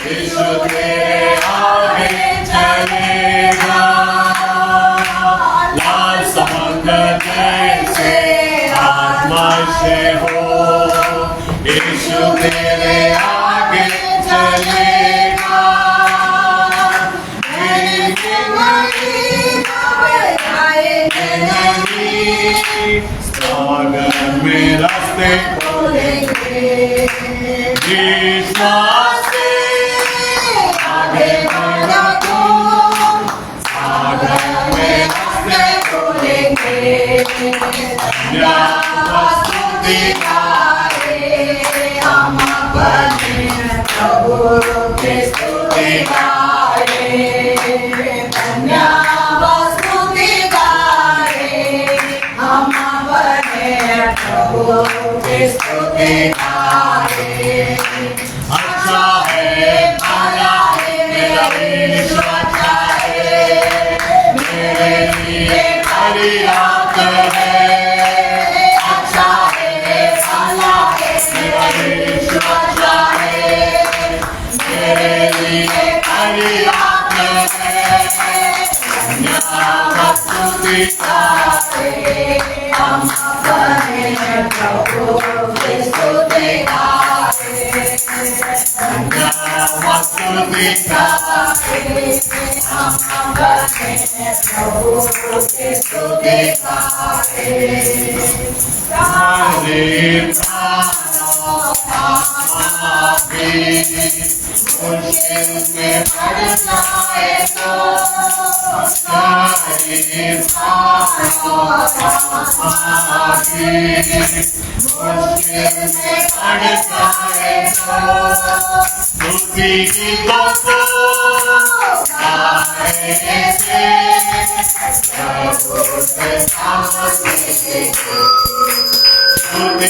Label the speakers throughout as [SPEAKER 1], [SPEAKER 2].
[SPEAKER 1] यीशु तेरे आगे चलेगा, लाल समंदर जैसे आत्मा से हो, यीशु तेरे आगे चलेगा, मेरी जिंदगी घबराएंगे नहीं, सागर में रास्ते खोलेंगे, विश्वास से आगे बढ़ा तू, सागर में रास्ते खोलेंगे, धन्यवाद स्तुति गाए, हम अपने प्रभु की स्तुति गाए, धन्यवाद स्तुति गाए, हम अपने प्रभु की स्तुति गाए। अच्छा है, भला है, मेरा यीशु अच्छा है, मेरे लिए पर्याप्त है। अच्छा है, भला है, मेरा यीशु अच्छा है, मेरे लिए पर्याप्त है। धन्यवाद स्तुति गाए, हम अपने प्रभु की स्तुति गाए, धन्यवाद स्तुति गाए, हम अपने प्रभु की स्तुति गाए। सारे प्राणों का भी मुश्किल में पड़ जाए तो, सारे प्राणों का भी मुश्किल में पड़ जाए तो, स्तुति गीतों को गाने से प्रभु से सामने, स्तुति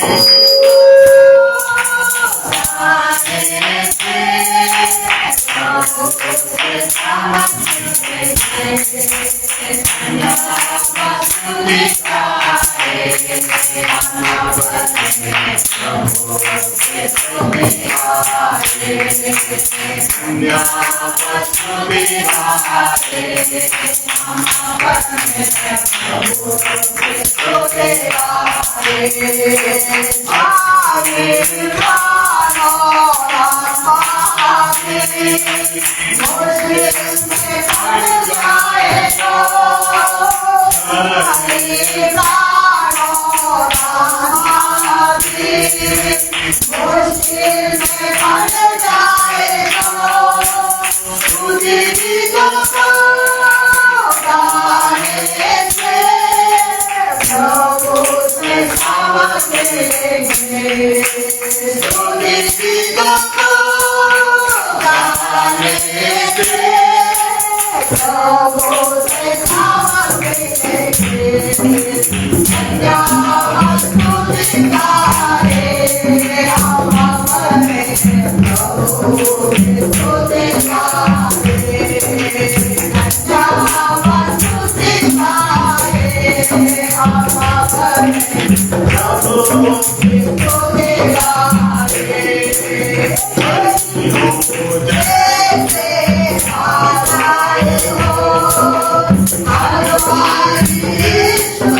[SPEAKER 1] गाने से प्रभु से सामने, धन्यवाद स्तुति गाए, हम अपने प्रभु की स्तुति गाए, धन्यवाद स्तुति गाए, हम अपने प्रभु की स्तुति गाए। सारे प्राणों का भी मुश्किल में पड़ जाए तो, सारे प्राणों का भी मुश्किल में पड़ जाए तो, स्तुति गीतों को गाने से प्रभु से सामने, स्तुति गीतों को गाने से प्रभु से सामने, धन्यवाद स्तुति गाए, हम अपने प्रभु की स्तुति गाए, धन्यवाद स्तुति गाए, हम अपने प्रभु की स्तुति गाए। जैसे आए हो हलवाई यीशु आएगा, तेरी मोसे आए हो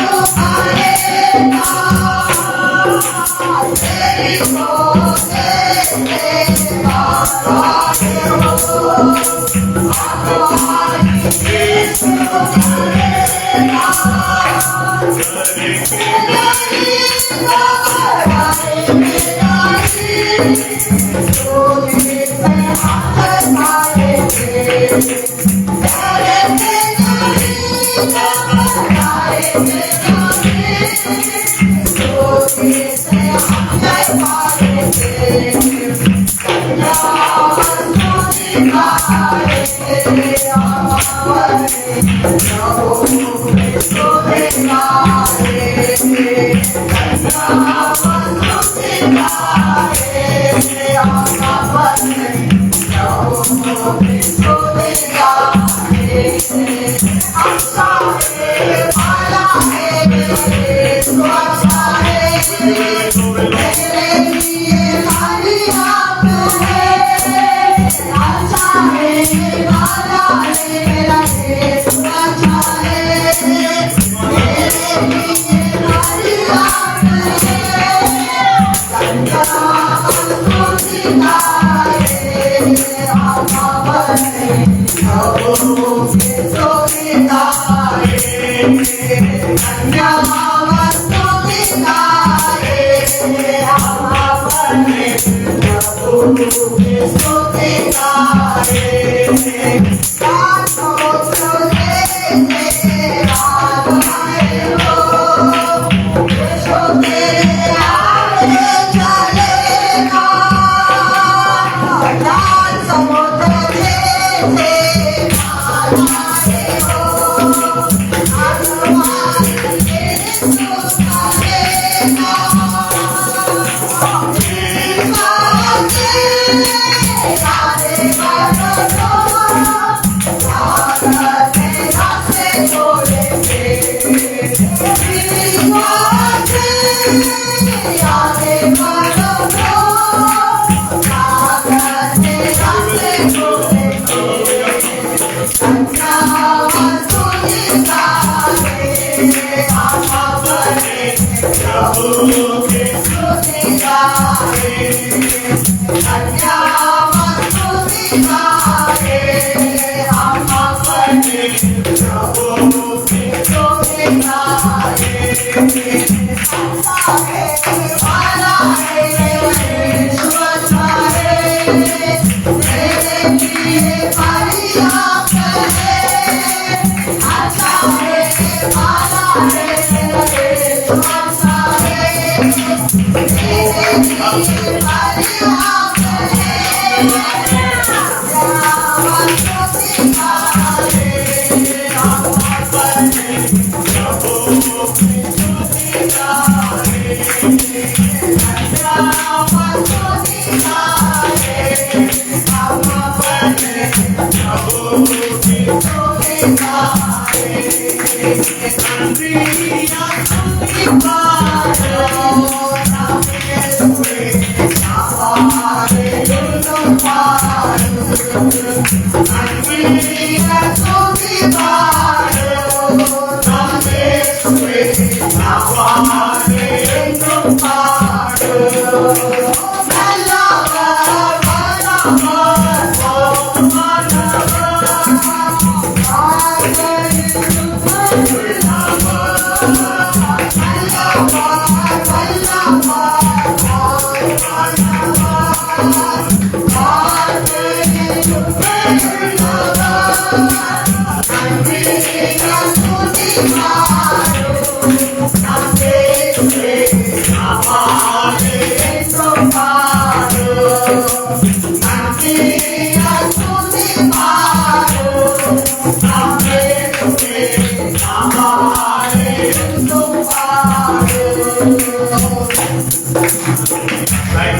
[SPEAKER 1] हलवाई यीशु आएगा,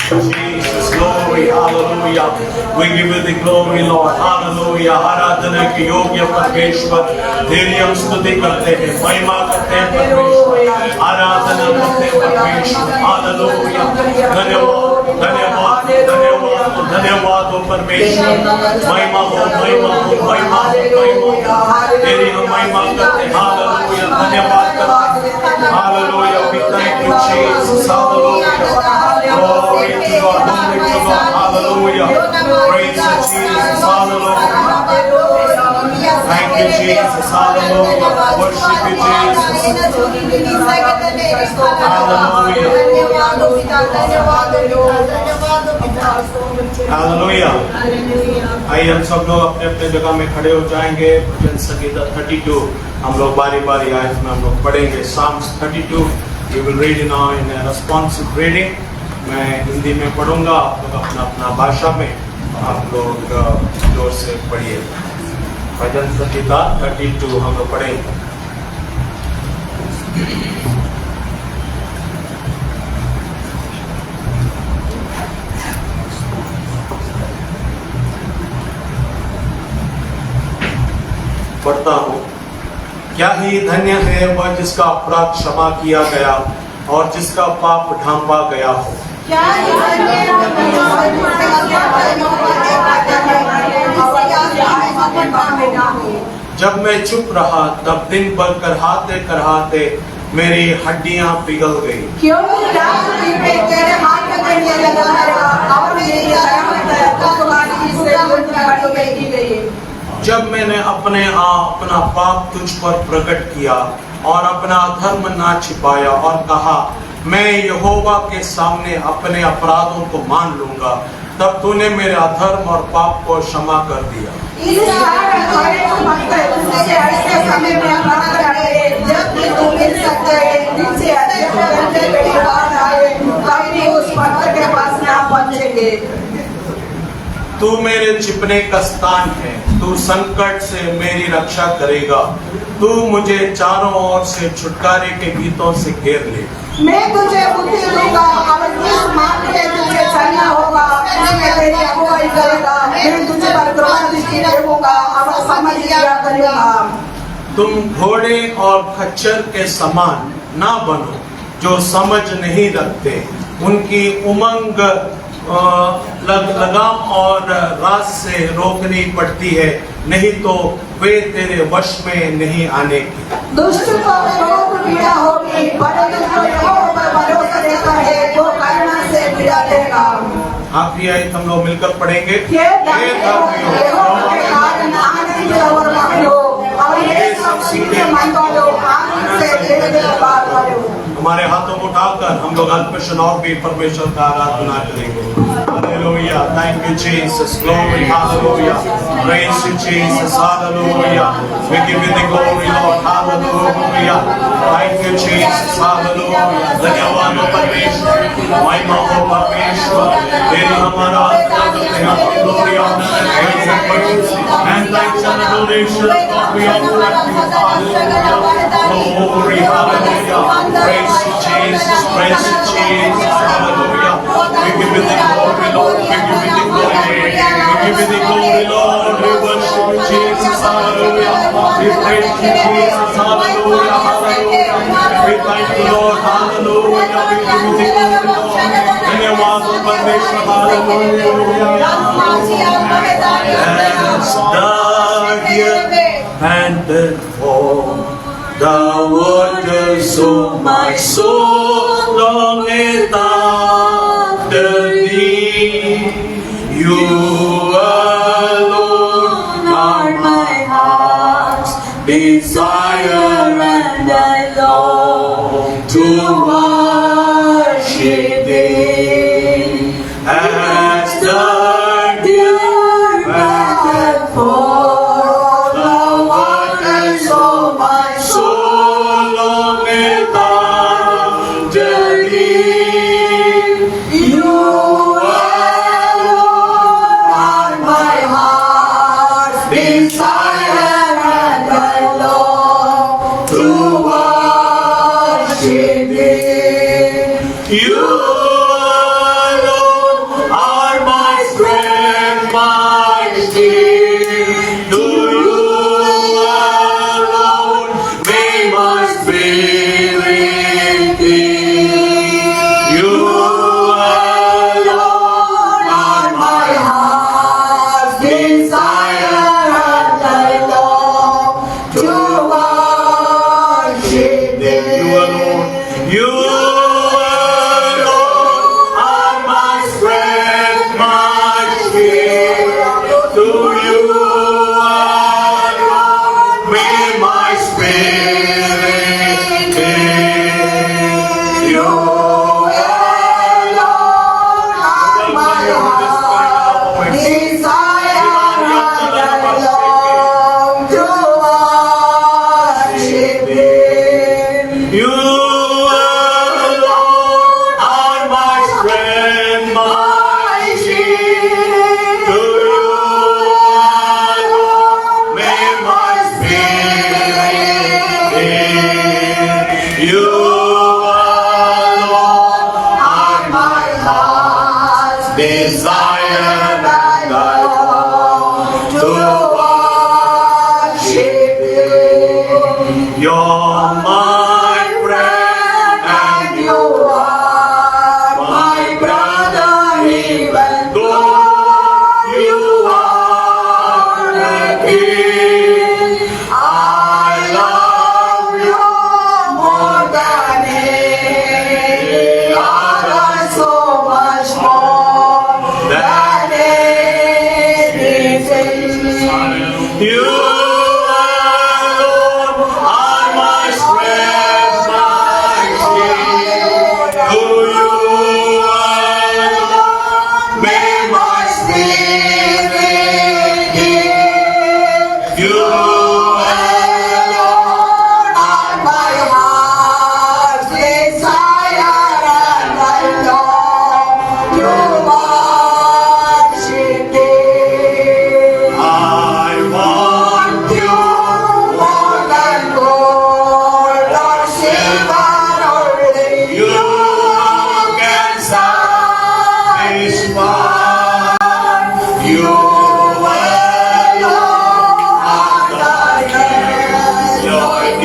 [SPEAKER 2] Jesus, glory, hallelujah. We give you the glory, Lord, hallelujah. आराधना के योग्य परमेश्वर, तेरी हम स्तुति करते हैं, महिमा करते हैं परमेश्वर, आराधना करते हैं परमेश्वर, hallelujah. धन्यवाद, धन्यवाद, धन्यवाद, धन्यवाद हो परमेश्वर, महिमा हो, महिमा हो, महिमा हो, महिमा हो, तेरी हम महिमा करते हैं, hallelujah. धन्यवाद करते हैं, hallelujah. We thank you, Jesus, hallelujah. Glory to God, glory to God, hallelujah. Praise you, Jesus, hallelujah. Thank you, Jesus, hallelujah. Worship you, Jesus. Hallelujah. आइए हम सब लोग अपने अपने जगह में खड़े हो जाएंगे। भजन संगीता 32 हम लोग बारी बारी आयत में हम लोग पढ़ेंगे। Psalms 32 we will read now in a responsive reading. मैं हिंदी में पढ़ूंगा, आप लोग अपना अपना भाषा में आप लोग जोर से पढ़िए। भजन संगीता 32 हम लोग पढ़ेंगे। पढ़ता हूँ। क्या ही धन्य है वह जिसका अपराध क्षमा किया गया और जिसका पाप ढांपा गया हो। जब मैं चुप रहा तब दिन भर करहाते करहाते मेरी हड्डियां पिघल गई। जब मैंने अपना पाप तुझ पर प्रकट किया और अपना अधर्म ना छिपाया और कहा मैं यहोवा के सामने अपने अपराधों को मान लूंगा, तब तूने मेरे अधर्म और पाप को क्षमा कर दिया।
[SPEAKER 1] इस कारण हमारे को मानता है उससे ऐसे समय में हम प्रार्थना करें जब भी तुम मिल सकते हैं जिनसे अच्छे करके मेरी बात आए कभी उस पत्थर के पास ना पहुंचेंगे।
[SPEAKER 2] तू मेरे छिपने का स्थान है, तू संकट से मेरी रक्षा करेगा, तू मुझे चारों ओर से छुटकारे के गीतों से घेर ले।
[SPEAKER 1] मैं तुझे बुद्धि दूंगा और जिस मार्ग पे तुझे चलना होगा उसमें तेरी अगुवाई करेगा। मैं तुझे पर कृपा दृष्टि रखूंगा और समझ लिया करूंगा।
[SPEAKER 2] तुम घोड़े और खच्चर के समान ना बनो जो समझ नहीं रखते, उनकी उमंग लगाम और रात से रोकनी पड़ती है, नहीं तो वे तेरे वश में नहीं आने की।
[SPEAKER 1] दुष्ट को रोग पीड़ा होगी, परंतु जो यहोवा पर भरोसा देता है वो करुणा से पीड़ा देगा।
[SPEAKER 2] आखिरी आयत हम लोग मिलकर पढ़ेंगे।
[SPEAKER 1] हे धर्मियों, यहोवा के कारण आनंद और मगन हो और ये सब सीधे मन वालों आनंद से धीरे-धीरे बात करो।
[SPEAKER 2] हमारे हाथों को उठाकर हम लोग अल्पक्षण और भी परमेश्वर का आराधना करेंगे। Hallelujah, thank you Jesus, glory, hallelujah, praise you Jesus, hallelujah, we give you the glory Lord, hallelujah, thank you Jesus, hallelujah, धन्यवाद हो परमेश्वर, महिमा हो परमेश्वर, तेरी हमारा आराधना हम glory and thanks and adoration God we offer unto you, hallelujah, glory, hallelujah, praise you Jesus, praise you Jesus, hallelujah, we give you the glory Lord, we give you the glory, we give you the glory Lord, we worship you Jesus, hallelujah, we praise you Jesus, hallelujah, hallelujah, we thank you Lord, hallelujah, we give you the glory Lord, धन्यवाद हो परमेश्वर, hallelujah, as the deer panted for the waters, so my soul longeth after thee. You alone are my heart's desire, and I long to worship thee. As the deer panteth for the waters, so my soul longeth after thee. You alone are my heart's desire, and I long to worship thee. You alone are my strength, my shield. To you alone may my spirit be. You alone are my heart's desire, and I long to worship thee. You alone. You alone are my strength, my shield. To you alone may my spirit be. You alone are my heart's desire, and I long to worship thee. You alone are my strength, my shield. To you alone may my spirit be. You alone are my heart's desire, and I long to worship thee. You're my friend, and you are my brother, even though you are a king. I love you more than any other, so much more than anything. You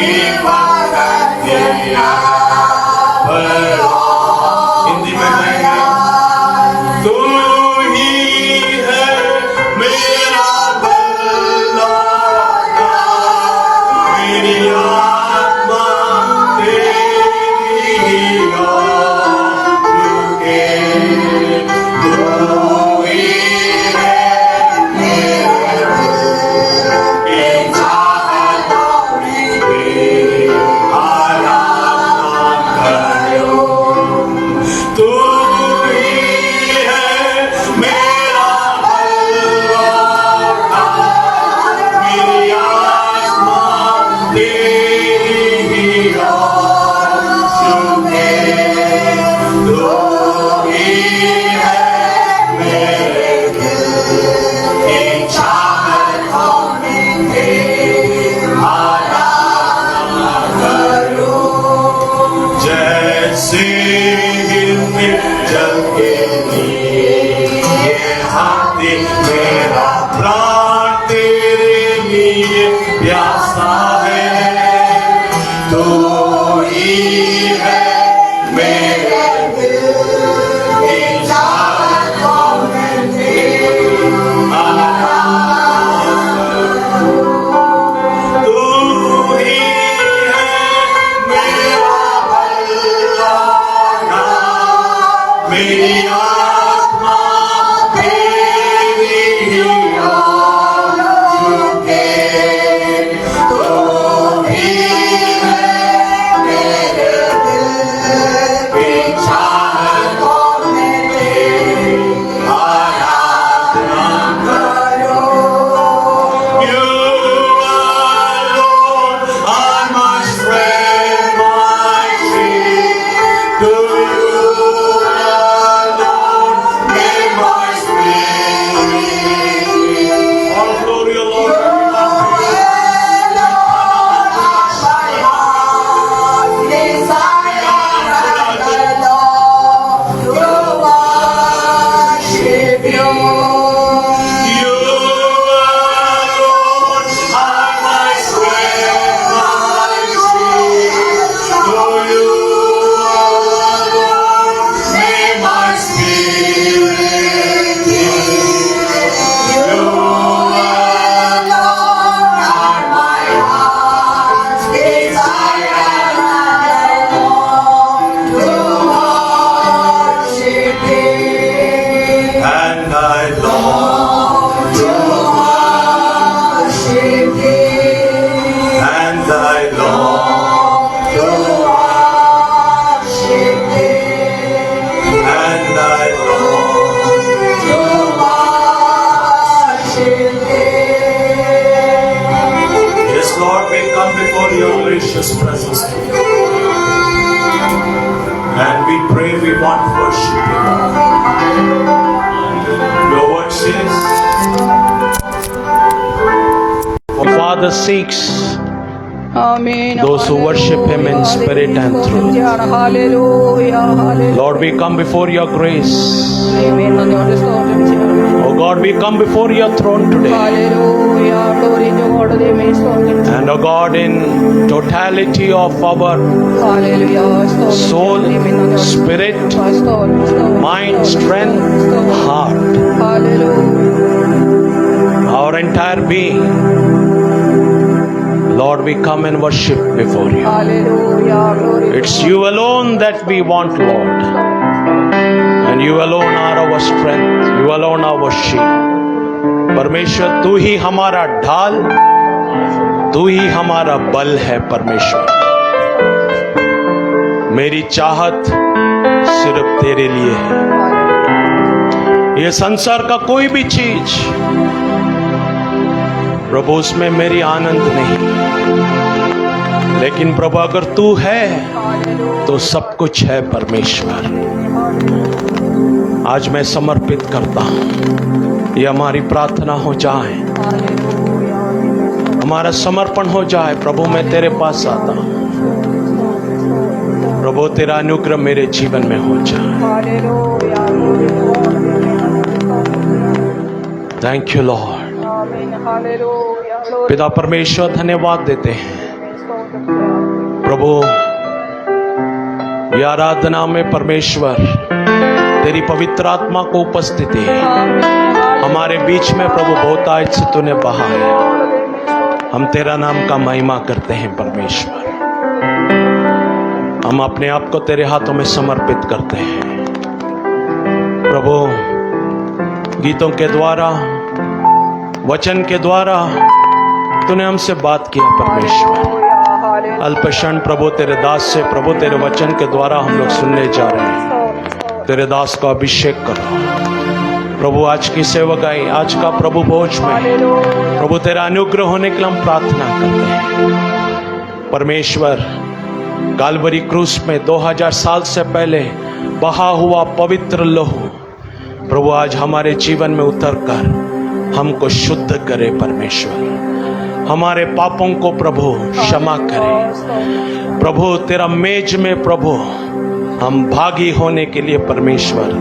[SPEAKER 1] ibarat
[SPEAKER 2] Hindi में गाएंगे तू ही है मेरा बल्लौटा मेरी आत्मा तेरी ही ओर झुके तू ही है मेरी चाहतों की आराधना करो तू ही है मेरा बल्लौटा मेरी आत्मा तेरी ही ओर झुके तू ही है मेरे दिल की चाहतों में आराधना करो जैसे हिरनी जल के लिए ये हाथी मेरा प्राण तेरे लिए प्यासा है तू ही है मेरे दिल की चाहतों में तू ही है मेरा बल्लौटा मेरी आत्मा तेरी ही ओर झुके तू ही है मेरे दिल की चाहतों में तेरी आराधना करो You alone are my strength, my shield. To you alone may my spirit. All glory, O Lord. You alone are my strength, my shield. To you alone may my spirit yield. You alone are my heart's desire and I long to worship Thee. And I long to worship Thee. And I long to worship Thee. And I long to worship Thee. Yes, Lord, we come before your gracious presence today. And we pray we want to worship you, Lord. Your word says, the Father seeks
[SPEAKER 3] Amen.
[SPEAKER 2] those who worship him in spirit and truth.
[SPEAKER 3] Hallelujah. Hallelujah.
[SPEAKER 2] Lord, we come before your grace.
[SPEAKER 3] Amen.
[SPEAKER 2] Oh God, we come before your throne today.
[SPEAKER 3] Hallelujah. Glory to God. Amen.
[SPEAKER 2] And oh God, in totality of our
[SPEAKER 3] Hallelujah.
[SPEAKER 2] soul, spirit, mind, strength, heart,
[SPEAKER 3] Hallelujah.
[SPEAKER 2] our entire being, Lord, we come and worship before you.
[SPEAKER 3] Hallelujah. Glory to
[SPEAKER 2] It's
[SPEAKER 3] God.
[SPEAKER 2] you alone that we want, Lord. And you alone are our strength. You alone are our shield. परमेश्वर तू ही हमारा ढाल, तू ही हमारा बल है परमेश्वर। मेरी चाहत सिर्फ तेरे लिए है। ये संसार का कोई भी चीज प्रभु उसमें मेरी आनंद नहीं, लेकिन प्रभु अगर तू है तो सब कुछ है परमेश्वर। आज मैं समर्पित करता हूँ, ये हमारी प्रार्थना हो जाए, हमारा समर्पण हो जाए। प्रभु मैं तेरे पास आता हूँ, प्रभु तेरा अनुग्रह मेरे जीवन में हो जाए। Thank you Lord. पिता परमेश्वर धन्यवाद देते हैं प्रभु ये आराधना में परमेश्वर तेरी पवित्र आत्मा को उपस्थिति हमारे बीच में प्रभु बहुत आज से तूने बहाया। हम तेरा नाम का महिमा करते हैं परमेश्वर। हम अपने आप को तेरे हाथों में समर्पित करते हैं प्रभु। गीतों के द्वारा वचन के द्वारा तूने हमसे बात किया परमेश्वर। अल्पक्षण प्रभु तेरे दास से प्रभु तेरे वचन के द्वारा हम लोग सुनने जा रहे हैं। तेरे दास को अभिषेक करो प्रभु। आज की सेवकाई आज का प्रभु भोज में प्रभु तेरा अनुग्रह होने के लिए हम प्रार्थना करते हैं परमेश्वर। काल्वरी क्रूस में 2000 साल से पहले बहा हुआ पवित्र लहू प्रभु आज हमारे जीवन में उतर कर हमको शुद्ध करे परमेश्वर। हमारे पापों को प्रभु क्षमा करे प्रभु। तेरा मेज में प्रभु हम भागी होने के लिए परमेश्वर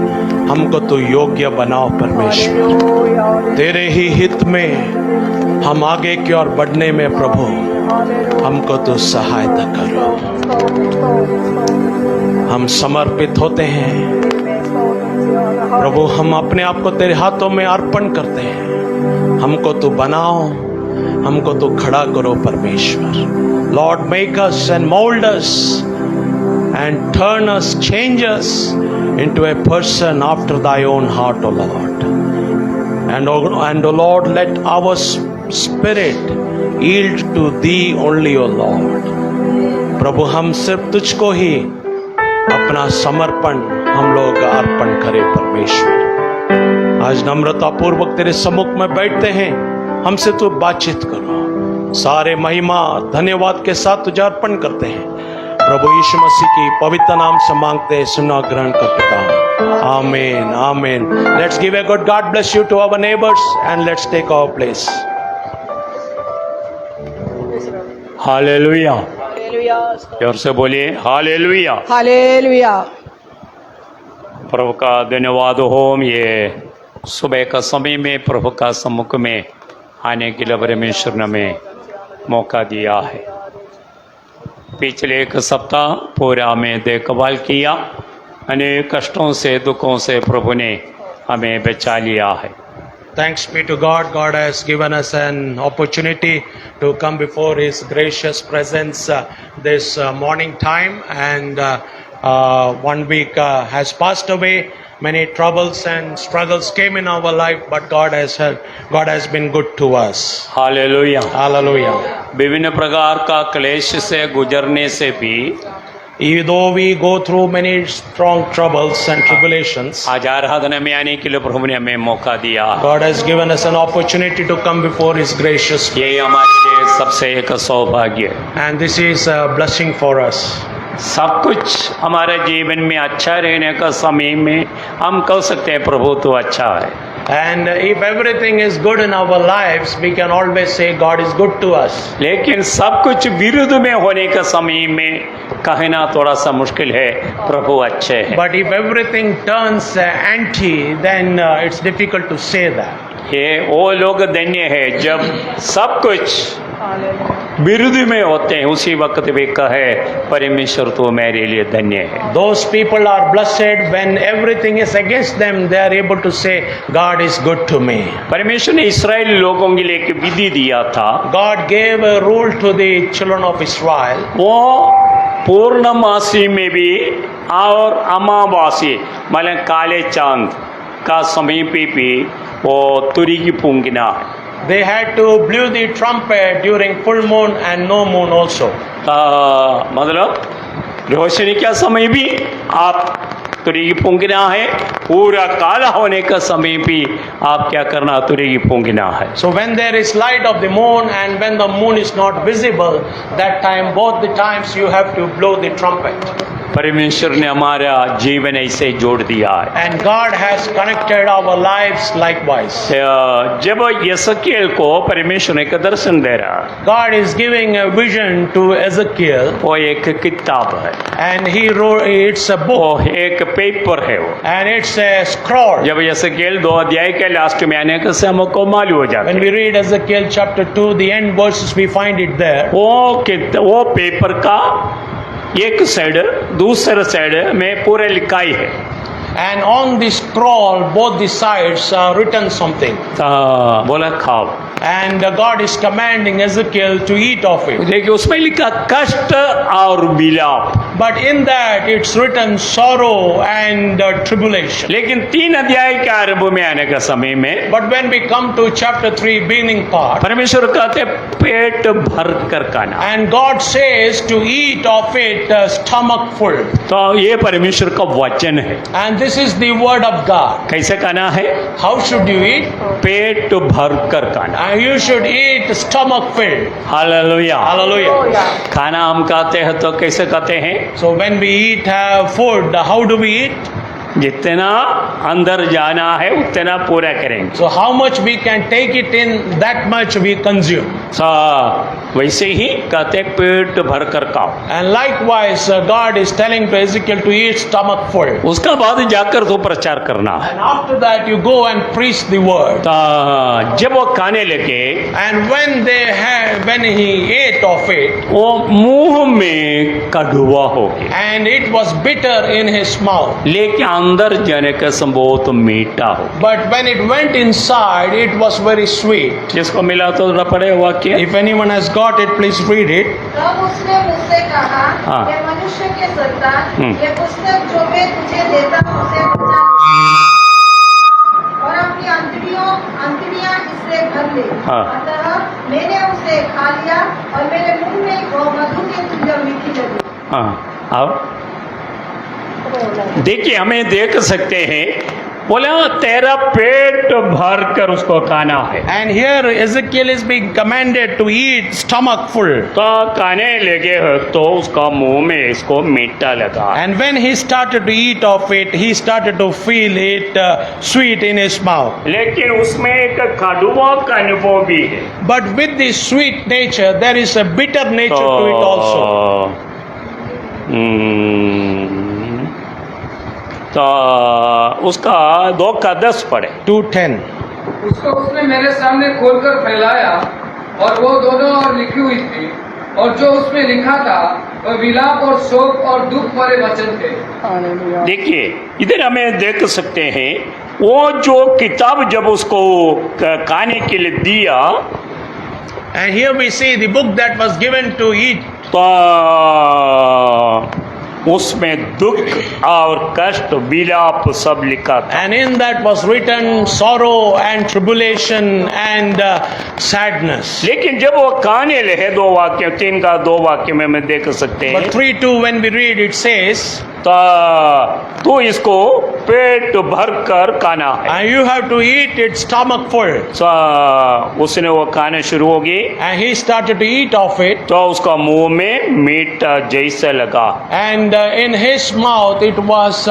[SPEAKER 2] हमको तो योग्य बनाओ परमेश्वर। तेरे ही हित में हम आगे की ओर बढ़ने में प्रभु हमको तो सहायता करो। हम समर्पित होते हैं प्रभु। हम अपने आप को तेरे हाथों में अर्पण करते हैं। हमको तो बनाओ हमको तो खड़ा करो परमेश्वर। Lord make us and mould us and turn us, change us into a person after thy own heart, O Lord. And O Lord, let our spirit yield to thee only, O Lord. प्रभु हम सिर्फ तुझको ही अपना समर्पण हम लोग अर्पण करें परमेश्वर। आज नम्रता पूर्वक तेरे सम्मुख में बैठते हैं। हमसे तो बातचीत करो। सारे महिमा धन्यवाद के साथ तुझे अर्पण करते हैं प्रभु यीशु मसीह की पवित्र नाम से मांगते हैं। सुना ग्रहण कर पिता। आमीन आमीन। Let's give a good God bless you to our neighbours and let's take our place.
[SPEAKER 4] Hallelujah. जोर से बोलिए हालेलुया।
[SPEAKER 3] हालेलुया।
[SPEAKER 4] प्रभु का धन्यवाद हो। ये सुबह का समय में प्रभु का सम्मुख में आने के लिए परमेश्वर ने हमें मौका दिया है। पिछले एक सप्ताह पूरा हमें देखभाल किया। अनेक कष्टों से दुखों से प्रभु ने हमें बचा लिया है।
[SPEAKER 2] Thanks be to God. God has given us an opportunity to come before His gracious presence this morning time, and 1 week has passed away. Many troubles and struggles came in our life, but God has been good to us.
[SPEAKER 4] Hallelujah.
[SPEAKER 2] Hallelujah.
[SPEAKER 4] विभिन्न प्रकार का क्लेश से गुजरने से भी
[SPEAKER 2] Even though we go through many strong troubles and tribulations,
[SPEAKER 4] आज आराधना में आने के लिए प्रभु ने हमें मौका दिया।
[SPEAKER 2] God has given us an opportunity to come before His gracious presence.
[SPEAKER 4] ये हमारे लिए सबसे एक सौभाग्य है।
[SPEAKER 2] And this is a blessing for us.
[SPEAKER 4] सब कुछ हमारे जीवन में अच्छा रहने का समय में हम कह सकते हैं प्रभु तो अच्छा है।
[SPEAKER 2] And if everything is good in our lives, we can always say God is good to us.
[SPEAKER 4] लेकिन सब कुछ विरुद्ध में होने का समय में कहना थोड़ा सा मुश्किल है प्रभु अच्छे हैं।
[SPEAKER 2] But if everything turns anti, then it's difficult to say that.
[SPEAKER 4] ये वो लोग धन्य है जब सब कुछ विरुद्ध में होते हैं उसी वक्त वे कहे परमेश्वर तो मेरे लिए धन्य है।
[SPEAKER 2] Those people are blessed when everything is against them. They are able to say God is good to me.
[SPEAKER 4] परमेश्वर ने इस्राएली लोगों के लिए एक विधि दिया था।
[SPEAKER 2] God gave a rule to the children of Israel.
[SPEAKER 4] वो पूर्णमासी में भी और अमावासी मतलब काले चांद का समय पे भी वो तुरी की पूंगना है।
[SPEAKER 2] They had to blow the trumpet during full moon and no moon also.
[SPEAKER 4] मतलब रोशनी का समय भी आप तुरी की पूंगना है, पूरा काला होने का समय भी आप क्या करना तुरी की पूंगना है।
[SPEAKER 2] So when there is light of the moon and when the moon is not visible, that time both the times you have to blow the trumpet.
[SPEAKER 4] परमेश्वर ने हमारा जीवन ऐसे जोड़ दिया है।
[SPEAKER 5] And God has connected our lives likewise.
[SPEAKER 4] जब यशकेल को परमेश्वर ने एक दर्शन दे रहा,
[SPEAKER 5] God is giving a vision to Ezekiel,
[SPEAKER 4] वो एक किताब है,
[SPEAKER 5] and he wrote, it's a
[SPEAKER 4] वो
[SPEAKER 5] book,
[SPEAKER 4] एक पेपर है वो।
[SPEAKER 5] and it's a scroll.
[SPEAKER 4] जब यशकेल 2 अध्याय के लास्ट में आने से हमको मालूम हो जाता
[SPEAKER 5] When
[SPEAKER 4] है
[SPEAKER 5] we read Ezekiel chapter 2, the end verses, we find it there.
[SPEAKER 4] वो पेपर का एक साइड दूसरे साइड में पूरे लिखाई है।
[SPEAKER 5] And on the scroll, both the sides are written something.
[SPEAKER 4] बोला खाओ,
[SPEAKER 5] And God is commanding Ezekiel to eat of it.
[SPEAKER 4] देखिए उसमें लिखा कष्ट और विलाप,
[SPEAKER 5] But in that, it's written sorrow and tribulation.
[SPEAKER 4] लेकिन 3 अध्याय के आरंभ में आने का समय में
[SPEAKER 5] But when we come to chapter 3, beginning part,
[SPEAKER 4] परमेश्वर कहते पेट भर कर खाना,
[SPEAKER 5] and God says to eat of it stomach full.
[SPEAKER 4] तो ये परमेश्वर का वचन है।
[SPEAKER 5] And this is the word of God.
[SPEAKER 4] कैसे खाना है?
[SPEAKER 5] How should you eat?
[SPEAKER 4] पेट भर कर खाना।
[SPEAKER 5] And you should eat stomach filled.
[SPEAKER 4] Hallelujah.
[SPEAKER 5] Hallelujah.
[SPEAKER 4] खाना हम खाते हैं तो कैसे खाते हैं?
[SPEAKER 5] So when we eat food, how do we eat?
[SPEAKER 4] जितना अंदर जाना है उतना पूरा करेंगे।
[SPEAKER 5] So how much we can take it in, that much we consume.
[SPEAKER 4] वैसे ही कहते हैं पेट भर कर खाओ।
[SPEAKER 5] And likewise, God is telling to Ezekiel to eat stomach full.
[SPEAKER 4] उसका बाद जाकर तो प्रचार करना है।
[SPEAKER 5] And after that, you go and preach the word.
[SPEAKER 4] जब वो खाने लगे,
[SPEAKER 5] And when he ate of it,
[SPEAKER 4] वो मुंह में कड़वा हो गया,
[SPEAKER 5] and it was bitter in his mouth.
[SPEAKER 4] लेकिन अंदर जाने का संभव तो मीठा हो।
[SPEAKER 5] But when it went inside, it was very sweet.
[SPEAKER 4] जिसको मिला तो ना पड़े वाक्य।
[SPEAKER 5] If anyone has got it, please read it.
[SPEAKER 1] तब उसने मुझसे कहा,
[SPEAKER 4] हाँ।
[SPEAKER 1] हे मनुष्य के संतान, ये पुस्तक जो मैं तुझे देता हूँ उसे बचा ले और अपनी अंतड़ियाँ इससे भर ले।
[SPEAKER 4] हाँ।
[SPEAKER 1] अतः मैंने उसे खा लिया और मेरे मुंह में वो मधु के तुल्य मीठी लगी।
[SPEAKER 4] हाँ, और देखिए हमें देख सकते हैं, बोला तेरा पेट भर कर उसको खाना है।
[SPEAKER 5] And here Ezekiel is being commanded to eat stomach full.
[SPEAKER 4] तो खाने लगे तो उसका मुंह में इसको मीठा लगा।
[SPEAKER 5] And when he started to eat of it, he started to feel it sweet in his mouth.
[SPEAKER 4] लेकिन उसमें एक कड़वा का अनुभव भी है।
[SPEAKER 5] But with this sweet nature, there is a bitter nature to it also.
[SPEAKER 4] तो उसका 2:10 पढ़े।
[SPEAKER 5] 2:10.
[SPEAKER 6] उसको उसने मेरे सामने खोलकर फैलाया और वो दोनों और लिखी हुई थी, और जो उसमें लिखा था वह विलाप और शोक और दुख भरे वचन थे।
[SPEAKER 3] हालेलुया।
[SPEAKER 4] देखिए इधर हमें देख सकते हैं, वो जो किताब जब उसको खाने के लिए दिया,
[SPEAKER 5] And here we see the book that was given to eat.
[SPEAKER 4] तो उसमें दुख और कष्ट विलाप सब लिखा था।
[SPEAKER 5] And in that was written sorrow and tribulation and sadness.
[SPEAKER 4] लेकिन जब वो खाने लगे 2 वाक्य 3 का 2 वाक्य में मैं देख सकते हैं,
[SPEAKER 5] But 3:2 when we read, it says,
[SPEAKER 4] तो इसको पेट भर कर खाना है।
[SPEAKER 5] and you have to eat it stomach full.
[SPEAKER 4] उसने वो खाना शुरू हो गई,
[SPEAKER 5] And he started to eat of it,
[SPEAKER 4] तो उसका मुंह में मीठा जैसे लगा।
[SPEAKER 5] and in his mouth it was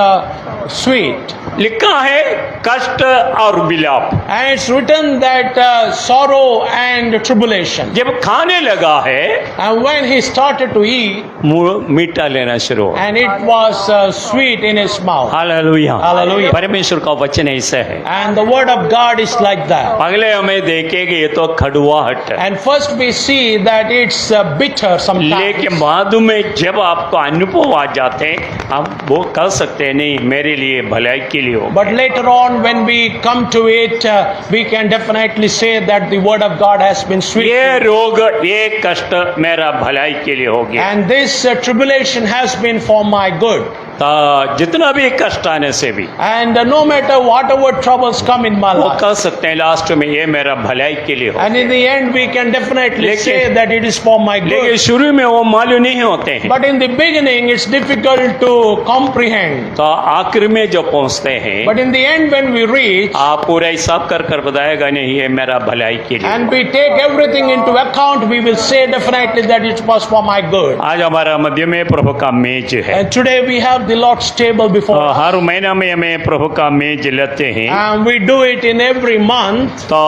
[SPEAKER 5] sweet.
[SPEAKER 4] लिखा है कष्ट और विलाप।
[SPEAKER 5] And it's written that sorrow and tribulation.
[SPEAKER 4] जब खाने लगा है,
[SPEAKER 5] And when he started to eat,
[SPEAKER 4] मुंह मीठा लेना शुरू हो।
[SPEAKER 5] and it was sweet in his mouth.
[SPEAKER 4] Hallelujah.
[SPEAKER 5] Hallelujah.
[SPEAKER 4] परमेश्वर का वचन ऐसा है।
[SPEAKER 5] And the word of God is like that.
[SPEAKER 4] अगले हमें देखेंगे ये तो खड़ुआहट है,
[SPEAKER 5] And first we see that it's bitter sometimes.
[SPEAKER 4] लेकिन बाद में जब आपको अनुभव आ जाते हैं, आप वो कह सकते हैं नहीं मेरे लिए भलाई के लिए हो।
[SPEAKER 5] But later on when we come to it, we can definitely say that the word of God has been sweet.
[SPEAKER 4] ये रोग ये कष्ट मेरा भलाई के लिए हो गया।
[SPEAKER 5] And this tribulation has been for my good.
[SPEAKER 4] तो जितना भी कष्ट आने से भी
[SPEAKER 5] And no matter whatever troubles come in my
[SPEAKER 4] वो
[SPEAKER 5] life,
[SPEAKER 4] कह सकते हैं लास्ट में ये मेरा भलाई के लिए हो।
[SPEAKER 5] and in the end we can definitely
[SPEAKER 4] लेकिन-
[SPEAKER 5] say that it is for my
[SPEAKER 4] लेकिन
[SPEAKER 5] good.
[SPEAKER 4] शुरू में वो मालूम नहीं होते हैं,
[SPEAKER 5] But in the beginning it's difficult to comprehend.
[SPEAKER 4] तो आखिर में जब पहुंचते हैं
[SPEAKER 5] But in the end when we reach
[SPEAKER 4] आप पूरा हिसाब कर बताएगा नहीं ये मेरा भलाई के लिए।
[SPEAKER 5] and we take everything into account, we will say definitely that it was for my good.
[SPEAKER 4] आज हमारा मध्य में प्रभु का मेज है।
[SPEAKER 5] And today we have the Lord's table before us.
[SPEAKER 4] हर महीना में हमें प्रभु का मेज लेते हैं,
[SPEAKER 5] And we do it in every month.
[SPEAKER 4] तो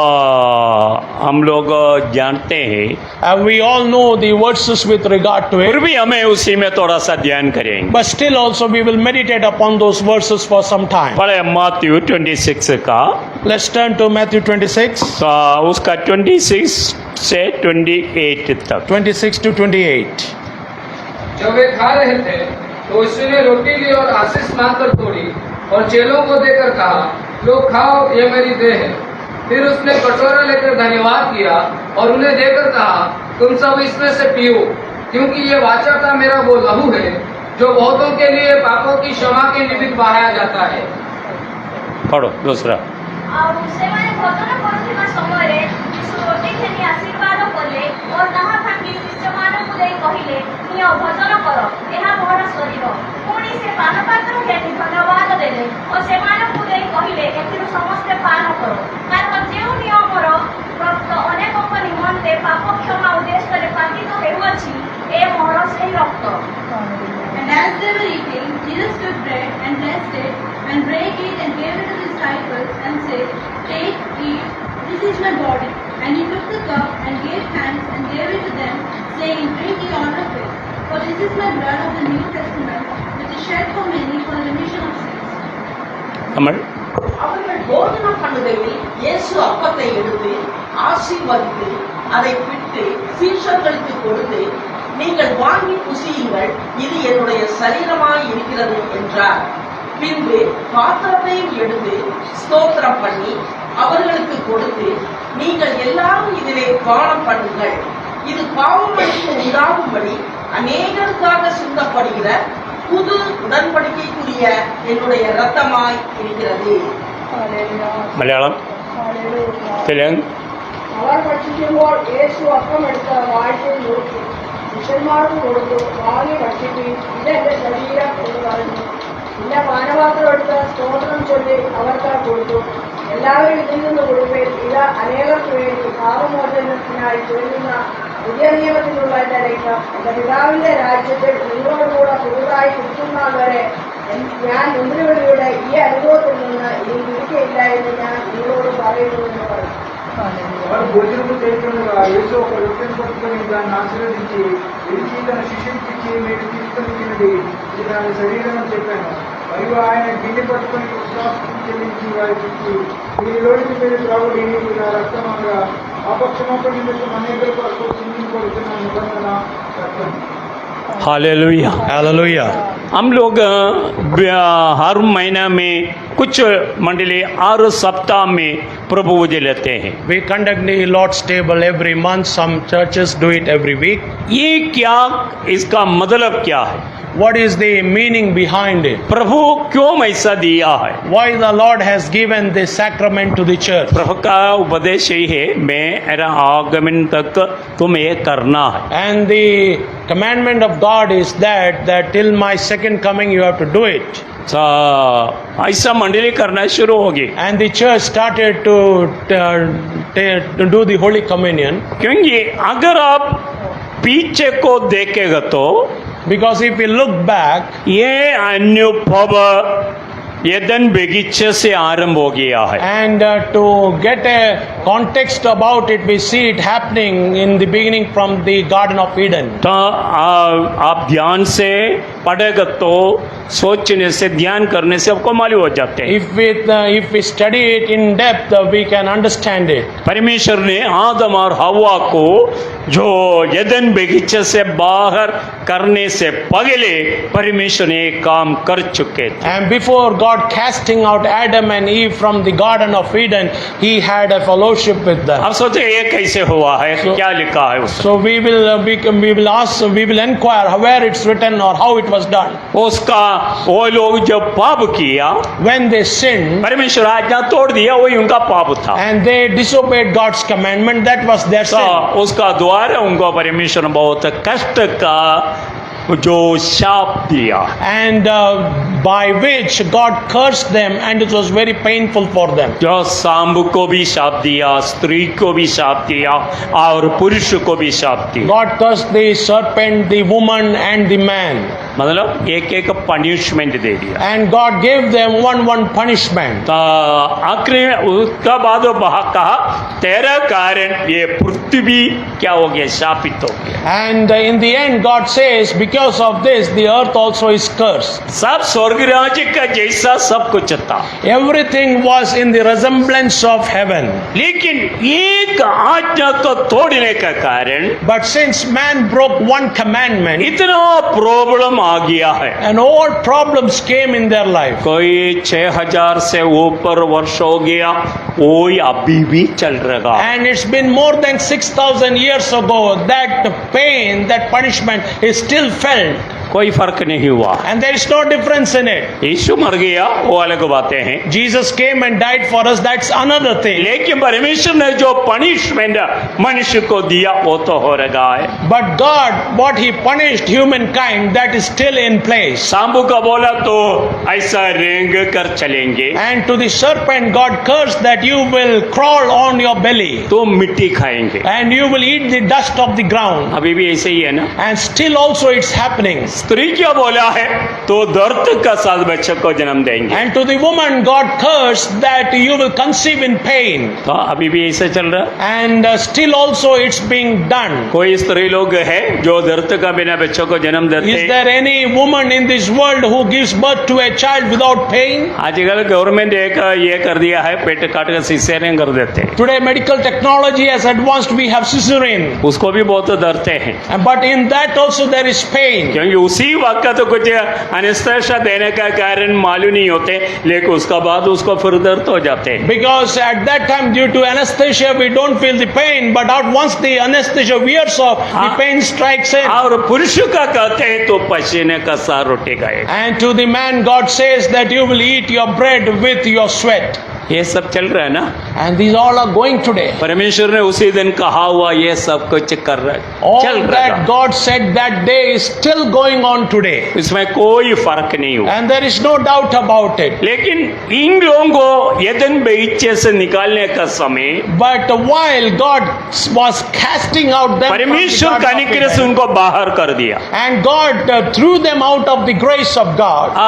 [SPEAKER 4] हम लोग जानते हैं,
[SPEAKER 5] And we all know the verses with regard to
[SPEAKER 4] फिर
[SPEAKER 5] it.
[SPEAKER 4] भी हमें उसी में थोड़ा सा ध्यान करेंगे।
[SPEAKER 5] But still also we will meditate upon those verses for some time.
[SPEAKER 4] पढ़े मत्ती 26 का,
[SPEAKER 5] Let's turn to Matthew 26,
[SPEAKER 4] तो उसका 26 से 28 तक।
[SPEAKER 5] 26 to 28.
[SPEAKER 6] जब वे खा रहे थे तो यीशु ने रोटी ली और आशीष मांगकर तोड़ी और चेलों को देकर कहा, लो खाओ, ये मेरी देह है। फिर उसने कटोरा लेकर धन्यवाद किया और उन्हें देकर कहा, तुम सब इसमें से पियो, क्योंकि ये वाचा का मेरा वो लहू है जो बहुतों के लिए पापों की क्षमा के निमित्त बहाया जाता है।
[SPEAKER 4] पढ़ो दूसरा।
[SPEAKER 7] ଆଉ ସେମାନେ ଭୋଜନ କରୁଥିବା ସମୟରେ ଯୀଶୁ ରୋଟି ଘେନି ଆଶୀର୍ବାଦ କଲେ ଓ ତାହା ଭାଙ୍ଗି ଶିଷ୍ୟମାନଙ୍କୁ ଦେଇ କହିଲେ, ନିଅ ଭୋଜନ କର, ଏହା ମୋର ଶରୀର। ପୁଣି ସେ ପାନପାତ୍ର ଘେନି ଧନ୍ୟବାଦ ଦେଲେ ଓ ସେମାନଙ୍କୁ ଦେଇ କହିଲେ, ଏଥିରୁ ସମସ୍ତେ ପାନ କର, କାରଣ ଯେଉଁ ନିୟମର ରକ୍ତ ଅନେକଙ୍କ ନିମନ୍ତେ ପାପ କ୍ଷମା ଉଦ୍ଦେଶ୍ୟରେ ପାତିତ ହେଉଅଛି, ଏ ମୋର ସେହି ରକ୍ତ।
[SPEAKER 8] And as they were eating, Jesus took bread and blessed it, and brake it and gave it to the disciples, and said, take, eat, this is my body. And he took the cup and gave thanks and gave it to them, saying, drink ye all of it, for this is my blood of the New Testament, which is shed for many for the remission of sins.
[SPEAKER 4] कमल
[SPEAKER 9] அவர்கள் போஜனம் பண்ணுகையில் இயேசு அப்பத்தை எடுத்து ஆசீர்வதித்து அதை பிட்டு சீஷர்களுக்கு கொடுத்து, நீங்கள் வாங்கி புசியுங்கள், இது என்னுடைய சரீரமாய் இருக்கிறது என்றார். பின்பு பாத்திரத்தையும் எடுத்து ஸ்தோத்திரம் பண்ணி அவர்களுக்கு கொடுத்து, நீங்கள் எல்லாரும் இதிலே பானம் பண்ணுங்கள், இது பாவமன்னிப்பு உண்டாகும்படி அநேகருக்காக சிந்தப்படுகிற புது உடன்படிக்கைக்குரிய என்னுடைய இரத்தமாய் இருக்கிறது.
[SPEAKER 4] മലയാളം തെലുങ്ക്
[SPEAKER 1] അവർ ഭക്ഷിക്കുമ്പോൾ യേശു അപ്പം എടുത്ത് വാഴ്ചയിൽ നോക്കി ശിഷ്യന്മാർക്ക് കൊടുത്തു, വാങ്ങി ഭക്ഷിക്കുകയും ഇതെന്റെ ശരീരം എന്ന് പറഞ്ഞു. പിന്നെ പാനപാത്രം എടുത്ത് സ്തോത്രം ചൊല്ലി അവർക്ക് കൊടുത്തു, എല്ലാവരും ഇതിൽ നിന്ന് കൊടുപ്പേൻ, ഇത് അനേകർക്ക് വേണ്ടി പാപമോചനത്തിനായി ചൊല്ലുന്ന പുതിയ നിയമത്തിലുള്ള എന്റെ രക്തം. എന്റെ പിതാവിന്റെ രാജ്യത്തിൽ നിങ്ങളോടുകൂടെ പുതുതായി കുടിക്കുന്നാൾ വരെ ഞാൻ മുന്തിരിവള്ളിയുടെ ഈ അനുഭവത്തിൽ നിന്ന് ഇനി കുടിക്കയില്ല എന്ന് ഞാൻ നിങ്ങളോട് പറയുന്നു എന്ന് പറഞ്ഞു.
[SPEAKER 10] వారు భోజనము చేస్తుండగా యేసు ఒక రొట్టెను పట్టుకొని దాన్ని ఆశీర్వదించి విరిచి తన శిష్యులకిచ్చి, మీరు తీసుకొని తినండి, ఇది దాని శరీరం అని చెప్పాను. మరియు ఆయన గిన్నె పట్టుకొని విశ్వాసం చెల్లించి వారికి ఇచ్చి, దీనిలోనికి మీరు త్రాగుడి, ఇది నా రక్తం అనగా పాపక్షమాపణ నిమిత్తం అనేకుల కొరకు చిందింపబడుతున్న నిబంధన రక్తం.
[SPEAKER 4] हालेलुया।
[SPEAKER 5] Hallelujah.
[SPEAKER 4] हम लोग हर महीना में कुछ मंडली हर सप्ताह में प्रभु पूजा लेते हैं।
[SPEAKER 5] We conduct the Lord's table every month. Some churches do it every week.
[SPEAKER 4] ये क्या, इसका मतलब क्या है?
[SPEAKER 5] What is the meaning behind it?
[SPEAKER 4] प्रभु क्यों ऐसा दिया है?
[SPEAKER 5] Why the Lord has given this sacrament to the church?
[SPEAKER 4] प्रभु का उपदेश यही है, मेरा आगमन तक तुम ये करना है।
[SPEAKER 5] And the commandment of God is that till my second coming you have to do it.
[SPEAKER 4] ऐसा मंडली करना शुरू होगी,
[SPEAKER 5] And the church started to do the Holy Communion.
[SPEAKER 4] क्योंकि अगर आप पीछे को देखेगा तो
[SPEAKER 5] Because if we look back,
[SPEAKER 4] ये अनुभव एदन बगीचे से आरंभ हो गया है।
[SPEAKER 5] and to get a context about it, we see it happening in the beginning from the Garden of Eden.
[SPEAKER 4] तो आप ध्यान से पढ़ेगा तो सोचने से, ध्यान करने से आपको मालूम हो जाते हैं।
[SPEAKER 5] If we study it in depth, we can understand it.
[SPEAKER 4] परमेश्वर ने आदम और हवा को जो एदन बगीचे से बाहर करने से पहले परमेश्वर ने एक काम कर चुके थे।
[SPEAKER 5] And before God casting out Adam and Eve from the Garden of Eden, He had a fellowship with them.
[SPEAKER 4] अब सोचे ये कैसे हुआ है, क्या लिखा है उसमें?
[SPEAKER 5] So we will inquire where it's written or how it was done.
[SPEAKER 4] उसका वो लोग जब पाप किया,
[SPEAKER 5] When they sinned
[SPEAKER 4] परमेश्वर आज्ञा तोड़ दिया, वही उनका पाप था।
[SPEAKER 5] and they disobeyed God's commandment, that was their
[SPEAKER 4] तो
[SPEAKER 5] sin.
[SPEAKER 4] उसका द्वारा उनको परमेश्वर ने बहुत कष्ट का जो शाप दिया,
[SPEAKER 5] And by which God cursed them, and it was very painful for them.
[SPEAKER 4] जो सांब को भी शाप दिया, स्त्री को भी शाप दिया और पुरुष को भी शाप दिया।
[SPEAKER 5] God cursed the serpent, the woman, and the man.
[SPEAKER 4] मतलब एक एक पनिशमेंट दे दिया।
[SPEAKER 5] And God gave them one punishment.
[SPEAKER 4] तो आखिरी में उसका बाद वो कहा, तेरा कारण ये पृथ्वी क्या हो गया, शापित हो गया।
[SPEAKER 5] And in the end, God says, because of this, the earth also is cursed.
[SPEAKER 4] सब स्वर्ग राज्य का जैसा सब कुछ था,
[SPEAKER 5] Everything was in the resemblance of heaven.
[SPEAKER 4] लेकिन एक आज्ञा को तोड़ने का कारण
[SPEAKER 5] But since man broke one commandment,
[SPEAKER 4] इतना प्रॉब्लम आ गया है।
[SPEAKER 5] and all problems came in their life.
[SPEAKER 4] कोई 6000 से ऊपर वर्ष हो गया, कोई अभी भी चल रहा है।
[SPEAKER 5] And it's been more than 6,000 years ago that the pain, that punishment is still felt.
[SPEAKER 4] कोई फर्क नहीं हुआ।
[SPEAKER 5] And there is no difference in it.
[SPEAKER 4] यीशु मर गया, वो अलग बातें हैं,
[SPEAKER 5] Jesus came and died for us, that's another thing.
[SPEAKER 4] लेकिन परमेश्वर ने जो पनिशमेंट मनुष्य को दिया वो तो हो रहा है।
[SPEAKER 5] But God, what He punished humankind, that is still in place.
[SPEAKER 4] सांबू का बोला तो ऐसा रेंग कर चलेंगे,
[SPEAKER 5] And to the serpent, God cursed that you will crawl on your belly
[SPEAKER 4] तो मिट्टी खाएंगे।
[SPEAKER 5] and you will eat the dust of the ground.
[SPEAKER 4] अभी भी ऐसे ही है ना।
[SPEAKER 5] And still also it's happening.
[SPEAKER 4] स्त्री क्या बोला है, तो दर्द का साथ बच्चे को जन्म देंगे।
[SPEAKER 5] And to the woman, God cursed that you will conceive in pain.
[SPEAKER 4] तो अभी भी ऐसे चल रहा है।
[SPEAKER 5] And still also it's being done.
[SPEAKER 4] कोई स्त्री लोग है जो दर्द का बिना बच्चों को जन्म देते
[SPEAKER 5] Is
[SPEAKER 4] हैं।
[SPEAKER 5] there any woman in this world who gives birth to a child without pain?
[SPEAKER 4] आजकल गवर्नमेंट एक ये कर दिया है, पेट काट कर सिसेरियन कर देते हैं।
[SPEAKER 5] Today medical technology has advanced, we have cesarean.
[SPEAKER 4] उसको भी बहुत डरते हैं,
[SPEAKER 5] But in that also there is pain.
[SPEAKER 4] क्योंकि उसी वक्त तो कुछ एनेस्थेसिया देने का कारण मालूम नहीं होते, लेकिन उसका बाद उसको फिर दर्द हो जाते हैं।
[SPEAKER 5] Because at that time, due to anesthesia, we don't feel the pain. But out once the anesthesia wears off, the pain strikes in.
[SPEAKER 4] और पुरुष का कहते हैं तो पसीने का सार रोटी खाएगा।
[SPEAKER 5] And to the man, God says that you will eat your bread with your sweat.
[SPEAKER 4] ये सब चल रहा है ना।
[SPEAKER 5] And these all are going today.
[SPEAKER 4] परमेश्वर ने उसी दिन कहा हुआ ये सब कुछ कर रहा है,
[SPEAKER 5] All
[SPEAKER 4] चल रहा
[SPEAKER 5] that
[SPEAKER 4] है।
[SPEAKER 5] God said that day is still going on today.
[SPEAKER 4] इसमें कोई फर्क नहीं हुआ।
[SPEAKER 5] And there is no doubt about it.
[SPEAKER 4] लेकिन इन लोगों को एदन बगीचे से निकालने का समय
[SPEAKER 5] But while God was casting out them from the
[SPEAKER 4] परमेश्वर
[SPEAKER 5] Garden
[SPEAKER 4] का
[SPEAKER 5] of
[SPEAKER 4] अनुग्रह से
[SPEAKER 5] Eden,
[SPEAKER 4] उनको बाहर कर दिया।
[SPEAKER 5] and God threw them out of the grace of God.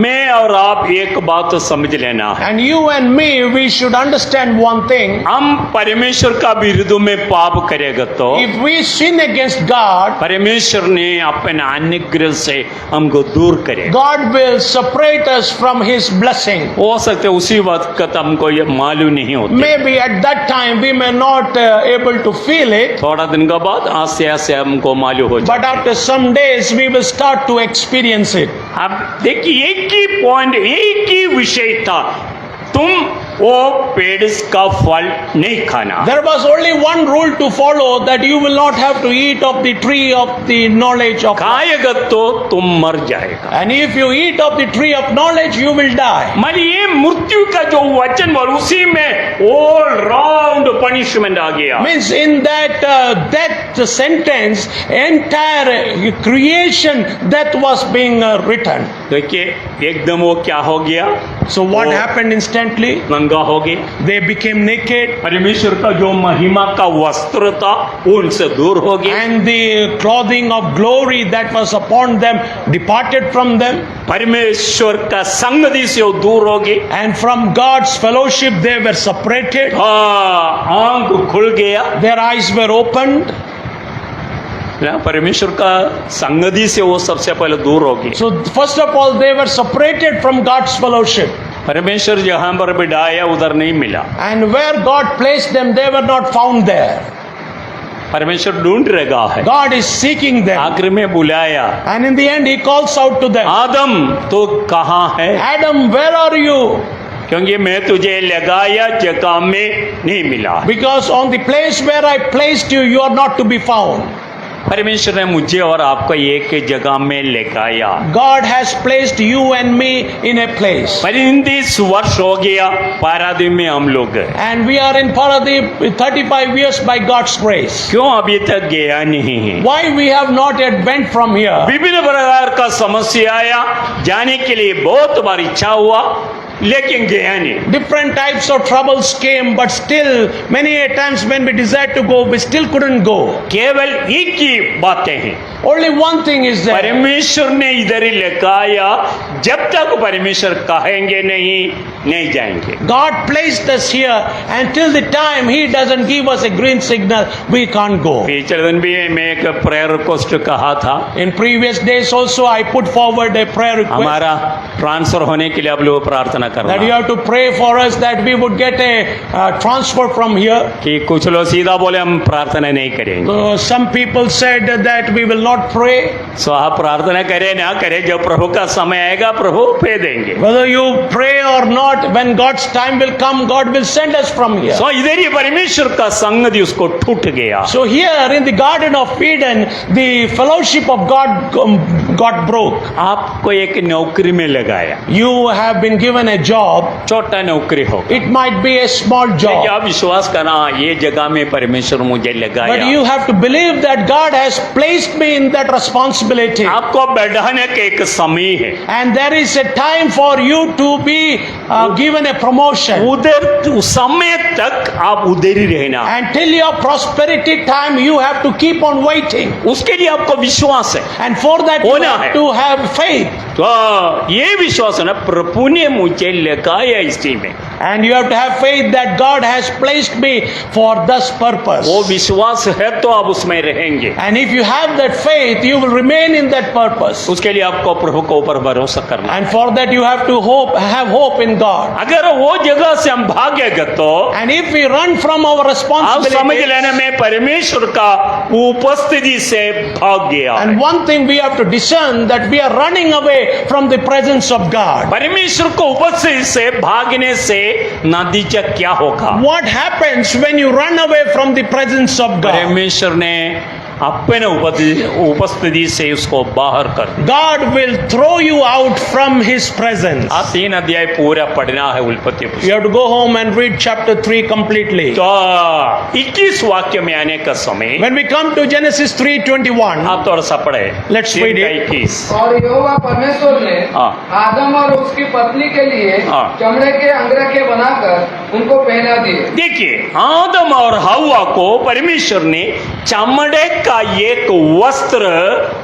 [SPEAKER 4] मैं और आप एक बात तो समझ लेना है,
[SPEAKER 5] And you and me, we should understand one thing.
[SPEAKER 4] हम परमेश्वर का विरुद्ध में पाप करेगा तो
[SPEAKER 5] If we sin against God,
[SPEAKER 4] परमेश्वर ने अपने अनुग्रह से हमको दूर करेगा।
[SPEAKER 5] God will separate us from His blessing.
[SPEAKER 4] हो सकते उसी वक्त हमको ये मालूम नहीं होता,
[SPEAKER 5] Maybe at that time we may not able to feel it,
[SPEAKER 4] थोड़ा दिन के बाद आस्ते आस्ते हमको मालूम हो
[SPEAKER 5] but
[SPEAKER 4] जाता है।
[SPEAKER 5] after some days we will start to experience it.
[SPEAKER 4] अब देखिए एक ही पॉइंट, एक ही विषय था, तुम वो पेड़ का फल नहीं खाना।
[SPEAKER 5] There was only one rule to follow, that you will not have to eat of the tree of the knowledge of life.
[SPEAKER 4] खाएगा तो तुम मर जाएगा।
[SPEAKER 5] And if you eat of the tree of knowledge, you will die.
[SPEAKER 4] मान ये मृत्यु का जो वचन और उसी में ऑल राउंड पनिशमेंट आ गया।
[SPEAKER 5] Means in that death sentence, entire creation death was being written.
[SPEAKER 4] देखिए एकदम वो क्या हो गया,
[SPEAKER 5] So what
[SPEAKER 4] Oh.
[SPEAKER 5] happened instantly?
[SPEAKER 4] नंगा हो गए।
[SPEAKER 5] They became naked,
[SPEAKER 4] परमेश्वर का जो महिमा का वस्त्र था वो उनसे दूर हो गया।
[SPEAKER 5] and the clothing of glory that was upon them departed from them,
[SPEAKER 4] परमेश्वर का संगति से वो दूर हो गए।
[SPEAKER 5] and from God's fellowship they were separated.
[SPEAKER 4] आंख खुल गया
[SPEAKER 5] Their eyes were opened.
[SPEAKER 4] ना, परमेश्वर का संगति से वो सबसे पहले दूर हो गए।
[SPEAKER 5] So first of all, they were separated from God's fellowship,
[SPEAKER 4] परमेश्वर जहाँ पर बिठाया उधर नहीं मिला।
[SPEAKER 5] and where God placed them, they were not found there.
[SPEAKER 4] परमेश्वर ढूंढ रहा है,
[SPEAKER 5] God is seeking them,
[SPEAKER 4] आखिर में बुलाया,
[SPEAKER 5] and in the end He calls out to them,
[SPEAKER 4] आदम तो कहाँ है,
[SPEAKER 5] Adam, where are you?
[SPEAKER 4] क्योंकि मैं तुझे लगाया जगह में नहीं मिला।
[SPEAKER 5] Because on the place where I placed you, you are not to be found.
[SPEAKER 4] परमेश्वर ने मुझे और आपको एक जगह में लेकर
[SPEAKER 5] God has placed you and me in a place.
[SPEAKER 4] 35 वर्ष हो गया पारादीप में हम लोग,
[SPEAKER 5] And we are in Paradeep 35 years by God's grace.
[SPEAKER 4] क्यों अभी तक गया नहीं है?
[SPEAKER 5] Why we have not yet went from here?
[SPEAKER 4] विभिन्न प्रकार का समस्या आया, जाने के लिए बहुत बार इच्छा हुआ लेकिन गया नहीं।
[SPEAKER 5] Different types of troubles came, but still many a times when we desired to go, we still couldn't go.
[SPEAKER 4] केवल एक ही बातें हैं,
[SPEAKER 5] Only one thing is there.
[SPEAKER 4] परमेश्वर ने इधर ही लगाया, जब तक परमेश्वर कहेंगे नहीं जाएंगे।
[SPEAKER 5] God placed us here, and till the time He doesn't give us a green signal, we can't go.
[SPEAKER 4] पिछले दिन भी मैं एक प्रेयर रिक्वेस्ट कहा था,
[SPEAKER 5] In previous days also I put forward a prayer request
[SPEAKER 4] हमारा ट्रांसफर होने के लिए आप लोग प्रार्थना
[SPEAKER 5] that you
[SPEAKER 4] करना।
[SPEAKER 5] have to pray for us that we would get a transfer from here.
[SPEAKER 4] कि कुछ लोग सीधा बोले हम प्रार्थना नहीं करेंगे,
[SPEAKER 5] Some people said that we will not pray.
[SPEAKER 4] सो आप प्रार्थना करें ना करें, जब प्रभु का समय आएगा प्रभु दे देंगे।
[SPEAKER 5] Whether you pray or not, when God's time will come, God will send us from here.
[SPEAKER 4] सो इधर ही परमेश्वर का संगति उसको टूट गया।
[SPEAKER 5] So here in the Garden of Eden, the fellowship of God got broke.
[SPEAKER 4] आपको एक नौकरी में लगाया,
[SPEAKER 5] You have been given a job.
[SPEAKER 4] छोटा नौकरी हो,
[SPEAKER 5] It might be a small job,
[SPEAKER 4] क्या विश्वास करना ये जगह में परमेश्वर मुझे
[SPEAKER 5] but
[SPEAKER 4] लगाया।
[SPEAKER 5] you have to believe that God has placed me in that responsibility.
[SPEAKER 4] आपको बढ़ाने का एक समय है,
[SPEAKER 5] And there is a time for you to be given a promotion.
[SPEAKER 4] उधर उस समय तक आप उधर ही रहना,
[SPEAKER 5] Until your prosperity time, you have to keep on waiting.
[SPEAKER 4] उसके लिए आपको विश्वास है।
[SPEAKER 5] And for that, you
[SPEAKER 4] होना
[SPEAKER 5] have
[SPEAKER 4] है।
[SPEAKER 5] to have faith.
[SPEAKER 4] तो ये विश्वास है ना, प्रभु ने मुझे लगाया इसी में,
[SPEAKER 5] And you have to have faith that God has placed me for this purpose.
[SPEAKER 4] वो विश्वास है तो आप उसमें रहेंगे।
[SPEAKER 5] And if you have that faith, you will remain in that purpose.
[SPEAKER 4] उसके लिए आपको प्रभु के ऊपर भरोसा करना है।
[SPEAKER 5] And for that, you have to have hope in God.
[SPEAKER 4] अगर वो जगह से हम भागेगा तो
[SPEAKER 5] And if we run from our
[SPEAKER 4] आप समझ
[SPEAKER 5] responsibility,
[SPEAKER 4] लेना मैं परमेश्वर का उपस्थिति से भाग गया।
[SPEAKER 5] and one thing we have to discern that we are running away from the presence of God.
[SPEAKER 4] परमेश्वर को उपस्थिति से भागने से नतीजा क्या होगा?
[SPEAKER 5] What happens when you run away from the presence of God?
[SPEAKER 4] परमेश्वर ने अपने उपस्थिति से उसको बाहर कर दिया।
[SPEAKER 5] God will throw you out from His presence.
[SPEAKER 4] आप 3 अध्याय पूरा पढ़ना है उत्पत्ति पुस्तक।
[SPEAKER 5] You have to go home and read chapter 3 completely.
[SPEAKER 4] तो 21 वाक्य में आने का समय
[SPEAKER 5] When we come to Genesis 3:21,
[SPEAKER 4] आप थोड़ा सा पढ़े।
[SPEAKER 5] Let's read it.
[SPEAKER 4] 21।
[SPEAKER 6] और यहोवा परमेश्वर ने
[SPEAKER 4] हाँ।
[SPEAKER 6] आदम और उसकी पत्नी के लिए
[SPEAKER 4] हाँ।
[SPEAKER 6] चमड़े के अंगरखे बनाकर उनको पहना दिए।
[SPEAKER 4] देखिए, आदम और हव्वा को परमेश्वर ने चमड़े का एक वस्त्र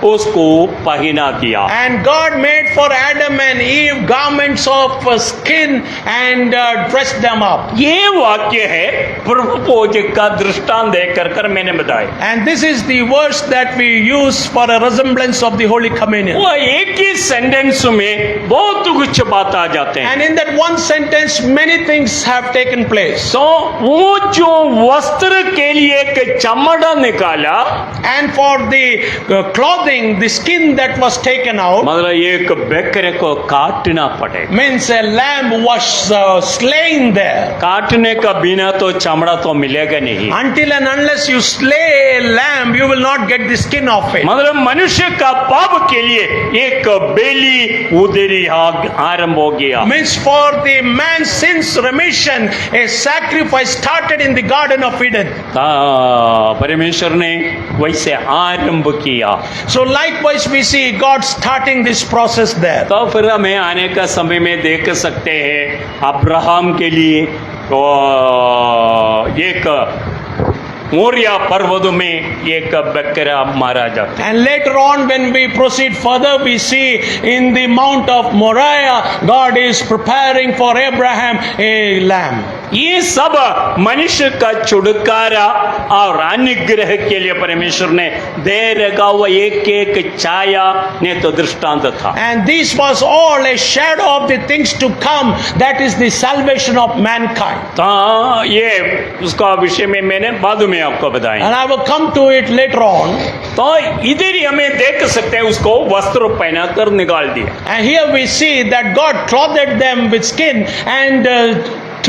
[SPEAKER 4] उसको पहना दिया।
[SPEAKER 5] and God made for Adam and Eve garments of skin and dressed them up.
[SPEAKER 4] ये वाक्य है प्रभु भोज का दृष्टांत देकर कर मैंने बताया।
[SPEAKER 5] And this is the verse that we use for a resemblance of the Holy Communion.
[SPEAKER 4] वो एक ही सेंटेंस में बहुत कुछ बात आ जाते हैं।
[SPEAKER 5] And in that one sentence, many things have taken place.
[SPEAKER 4] तो वो जो वस्त्र के लिए एक चमड़ा निकाला,
[SPEAKER 5] And for the clothing, the skin that was taken out,
[SPEAKER 4] मतलब एक बकरे को काटना पड़े।
[SPEAKER 5] means a lamb was slain there.
[SPEAKER 4] काटने का बिना तो चमड़ा तो मिलेगा नहीं।
[SPEAKER 5] Until and unless you slay a lamb, you will not get the skin of it.
[SPEAKER 4] मतलब मनुष्य का पाप के लिए एक बेली उधरी आरंभ हो गया।
[SPEAKER 5] Means for the man's sins remission, a sacrifice started in the Garden of Eden.
[SPEAKER 4] परमेश्वर ने वैसे आरंभ किया।
[SPEAKER 5] So likewise we see God starting this process there.
[SPEAKER 4] तो फिर हमें आने का समय में देख सकते हैं अब्राहम के लिए तो एक मोरिया पर्वत में एक बकरा मारा जाता है।
[SPEAKER 5] And later on when we proceed further, we see in the Mount of Moriah, God is preparing for Abraham a lamb.
[SPEAKER 4] ये सब मनुष्य का छुटकारा और अनुग्रह के लिए परमेश्वर ने दे रखा हुआ एक एक छाया ने तो दृष्टांत था।
[SPEAKER 5] And this was all a shadow of the things to come, that is the salvation of mankind.
[SPEAKER 4] तो ये उसका विषय में मैंने बाद में आपको बताया।
[SPEAKER 5] And I will come to it later on.
[SPEAKER 4] तो इधर ही हमें देख सकते हैं उसको वस्त्र पहना कर निकाल दिया।
[SPEAKER 5] And here we see that God clothed them with skin and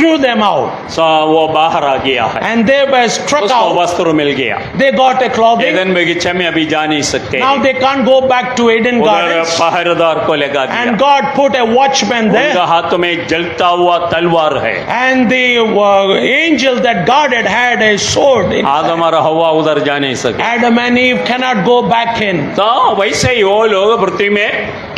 [SPEAKER 5] threw them out.
[SPEAKER 4] सो वो बाहर आ गया है,
[SPEAKER 5] And they were struck
[SPEAKER 4] उसको
[SPEAKER 5] out.
[SPEAKER 4] वस्त्र मिल गया।
[SPEAKER 5] They got a clothing.
[SPEAKER 4] Edan बगीचे में अभी जा नहीं सकते,
[SPEAKER 5] Now they can't go back to Eden
[SPEAKER 4] उधर
[SPEAKER 5] Gardens.
[SPEAKER 4] पहरेदार को लगा दिया।
[SPEAKER 5] And God put a watchman
[SPEAKER 4] उनका
[SPEAKER 5] there.
[SPEAKER 4] हाथों में जलता हुआ तलवार है।
[SPEAKER 5] And the angel that guarded had a sword.
[SPEAKER 4] आदम और हवा उधर जा नहीं सके।
[SPEAKER 5] Adam and Eve cannot go back in.
[SPEAKER 4] तो वैसे ही वो लोग पृथ्वी में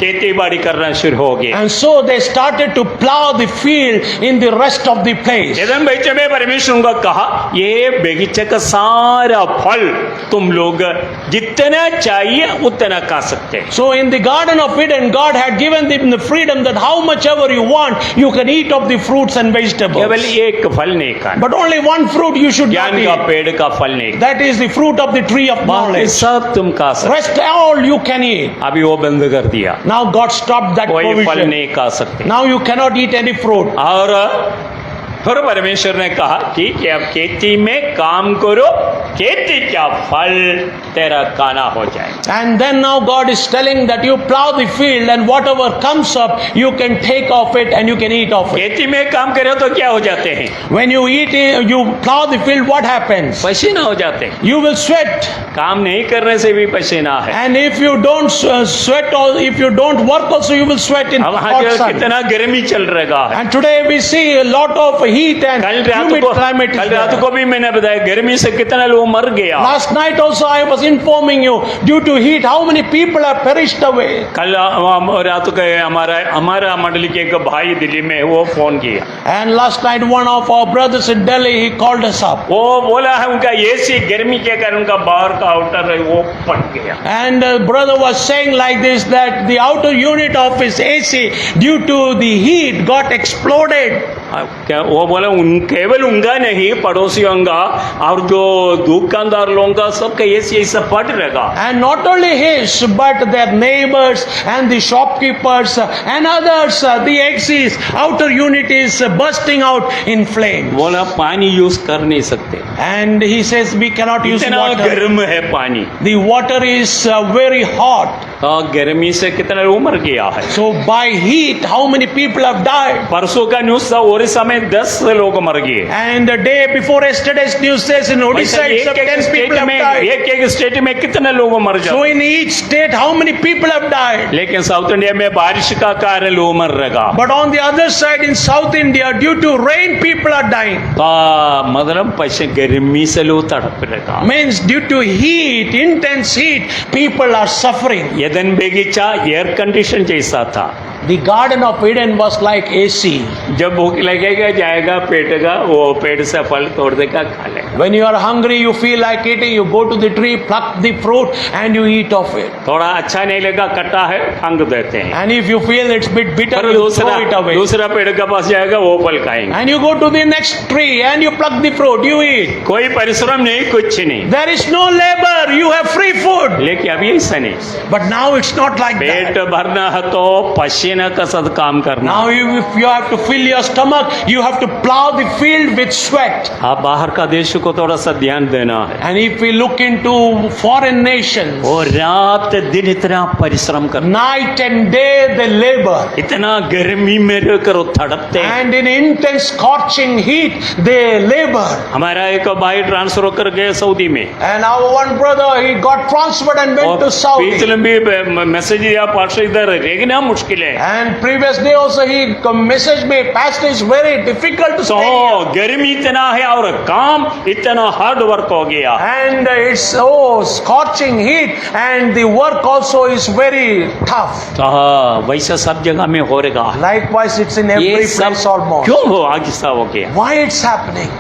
[SPEAKER 4] खेती बाड़ी करना शुरू हो गए।
[SPEAKER 5] And so they started to plow the field in the rest of the place.
[SPEAKER 4] Edan बगीचे में परमेश्वर उनको कहा, ये बगीचे का सारा फल तुम लोग जितना चाहिए उतना खा सकते हैं।
[SPEAKER 5] So in the Garden of Eden, God had given them the freedom that how much ever you want, you can eat of the fruits and
[SPEAKER 4] केवल
[SPEAKER 5] vegetables.
[SPEAKER 4] एक फल नहीं खाना,
[SPEAKER 5] But only one fruit you should not
[SPEAKER 4] ज्ञान का
[SPEAKER 5] eat.
[SPEAKER 4] पेड़ का फल नहीं,
[SPEAKER 5] That is the fruit of the tree of
[SPEAKER 4] बाकी
[SPEAKER 5] knowledge.
[SPEAKER 4] सब तुम खा सकते।
[SPEAKER 5] Rest all you can eat.
[SPEAKER 4] अभी वो बंद कर दिया,
[SPEAKER 5] Now God stopped that
[SPEAKER 4] कोई फल
[SPEAKER 5] provision.
[SPEAKER 4] नहीं खा सकते।
[SPEAKER 5] Now you cannot eat any fruit.
[SPEAKER 4] और फिर परमेश्वर ने कहा कि अब खेती में काम करो, खेती का फल तेरा खाना हो जाए।
[SPEAKER 5] And then now God is telling that you plow the field and whatever comes up, you can take of it and you can eat of it.
[SPEAKER 4] खेती में काम करो तो क्या हो जाते हैं?
[SPEAKER 5] When you eat it, you plow the field, what happens?
[SPEAKER 4] पसीना हो जाते हैं।
[SPEAKER 5] You will sweat.
[SPEAKER 4] काम नहीं करने से भी पसीना है।
[SPEAKER 5] And if you don't sweat or if you don't work also, you will sweat in
[SPEAKER 4] अब
[SPEAKER 5] hot
[SPEAKER 4] आज
[SPEAKER 5] sun.
[SPEAKER 4] कितना गर्मी चल रहा है।
[SPEAKER 5] And today we see a lot of heat and
[SPEAKER 4] कल
[SPEAKER 5] humid climate is
[SPEAKER 4] रात
[SPEAKER 5] there.
[SPEAKER 4] को भी मैंने बताया गर्मी से कितना लोग मर गया।
[SPEAKER 5] Last night also I was informing you, due to heat, how many people have perished away.
[SPEAKER 4] कल रात को हमारा मंडली के एक भाई दिल्ली में वो फोन किया,
[SPEAKER 5] And last night one of our brothers in Delhi, he called us up.
[SPEAKER 4] वो बोला है उनका एसी गर्मी के कारण उनका बाहर का आउटर है वो फट गया।
[SPEAKER 5] And brother was saying like this, that the outer unit of his AC, due to the heat, got exploded.
[SPEAKER 4] क्या वो बोला केवल उनका नहीं पड़ोसियों का और जो दुकानदार लोगों का सबका एसी ऐसा फट रहेगा।
[SPEAKER 5] And not only his, but their neighbors and the shopkeepers and others, the AC's outer unit is bursting out in flames.
[SPEAKER 4] बोला पानी यूज कर नहीं सकते,
[SPEAKER 5] And he says we cannot use
[SPEAKER 4] इतना
[SPEAKER 5] water.
[SPEAKER 4] गर्म है पानी।
[SPEAKER 5] The water is very hot.
[SPEAKER 4] गर्मी से कितना लोग मर गया है।
[SPEAKER 5] So by heat, how many people have died?
[SPEAKER 4] परसों का न्यूज था ओडिशा में 10 लोग मर गए।
[SPEAKER 5] And the day before yesterday's news says in Odisha, itself 10 people have died.
[SPEAKER 4] एक स्टेट में कितने लोग मर
[SPEAKER 5] So
[SPEAKER 4] जाते।
[SPEAKER 5] in each state, how many people have died?
[SPEAKER 4] लेकिन साउथ इंडिया में बारिश का कारण लोग मर रहेगा।
[SPEAKER 5] But on the other side, in South India, due to rain, people are dying.
[SPEAKER 4] मतलब पैसे गर्मी से लोग तड़प रहेगा।
[SPEAKER 5] Means due to heat, intense heat, people are suffering.
[SPEAKER 4] Edan बगीचा एयर कंडीशन जैसा था।
[SPEAKER 5] The Garden of Eden was like AC.
[SPEAKER 4] जब भूख लगेगा जाएगा पेटेगा, वो पेट से फल तोड़ देगा खा लेगा।
[SPEAKER 5] When you are hungry, you feel like eating, you go to the tree, pluck the fruit, and you eat of it.
[SPEAKER 4] थोड़ा अच्छा नहीं लगा कटा है फेंक देते हैं।
[SPEAKER 5] And if you feel it's bit bitter,
[SPEAKER 4] पर
[SPEAKER 5] you throw it away.
[SPEAKER 4] दूसरा पेड़ के पास जाएगा वो फल खाएंगे।
[SPEAKER 5] And you go to the next tree and you pluck the fruit, you eat.
[SPEAKER 4] कोई परिश्रम नहीं, कुछ नहीं।
[SPEAKER 5] There is no labor, you have free food.
[SPEAKER 4] लेकिन अभी ऐसा नहीं।
[SPEAKER 5] But now it's not like
[SPEAKER 4] pet
[SPEAKER 5] that.
[SPEAKER 4] भरना है तो पसीना का साथ काम करना।
[SPEAKER 5] Now if you have to fill your stomach, you have to plow the field with sweat.
[SPEAKER 4] आप बाहर का देश को थोड़ा सा ध्यान देना है।
[SPEAKER 5] And if we look into foreign nations,
[SPEAKER 4] वो रात दिन इतना परिश्रम करना,
[SPEAKER 5] night and day they labor.
[SPEAKER 4] इतना गर्मी में रहकर वो तड़पते हैं।
[SPEAKER 5] And in intense scorching heat, they labor.
[SPEAKER 4] हमारा एक भाई ट्रांसफर कर गए सऊदी में,
[SPEAKER 5] And our one brother, he got transferred and went to Saudi.
[SPEAKER 4] पिछले भी मैसेज दिया पास्टर इधर रहना मुश्किल है।
[SPEAKER 5] And previous day also he messaged me, Pastor, it's very difficult to
[SPEAKER 4] तो
[SPEAKER 5] stay here.
[SPEAKER 4] गर्मी इतना है और काम इतना हार्ड वर्क हो गया।
[SPEAKER 5] And it's scorching heat, and the work also is very tough.
[SPEAKER 4] वैसा सब जगह में हो रहेगा।
[SPEAKER 5] Likewise, it's in every
[SPEAKER 4] ये सब
[SPEAKER 5] place almost.
[SPEAKER 4] क्यों हो आगे सा हो गया?
[SPEAKER 5] Why it's happening?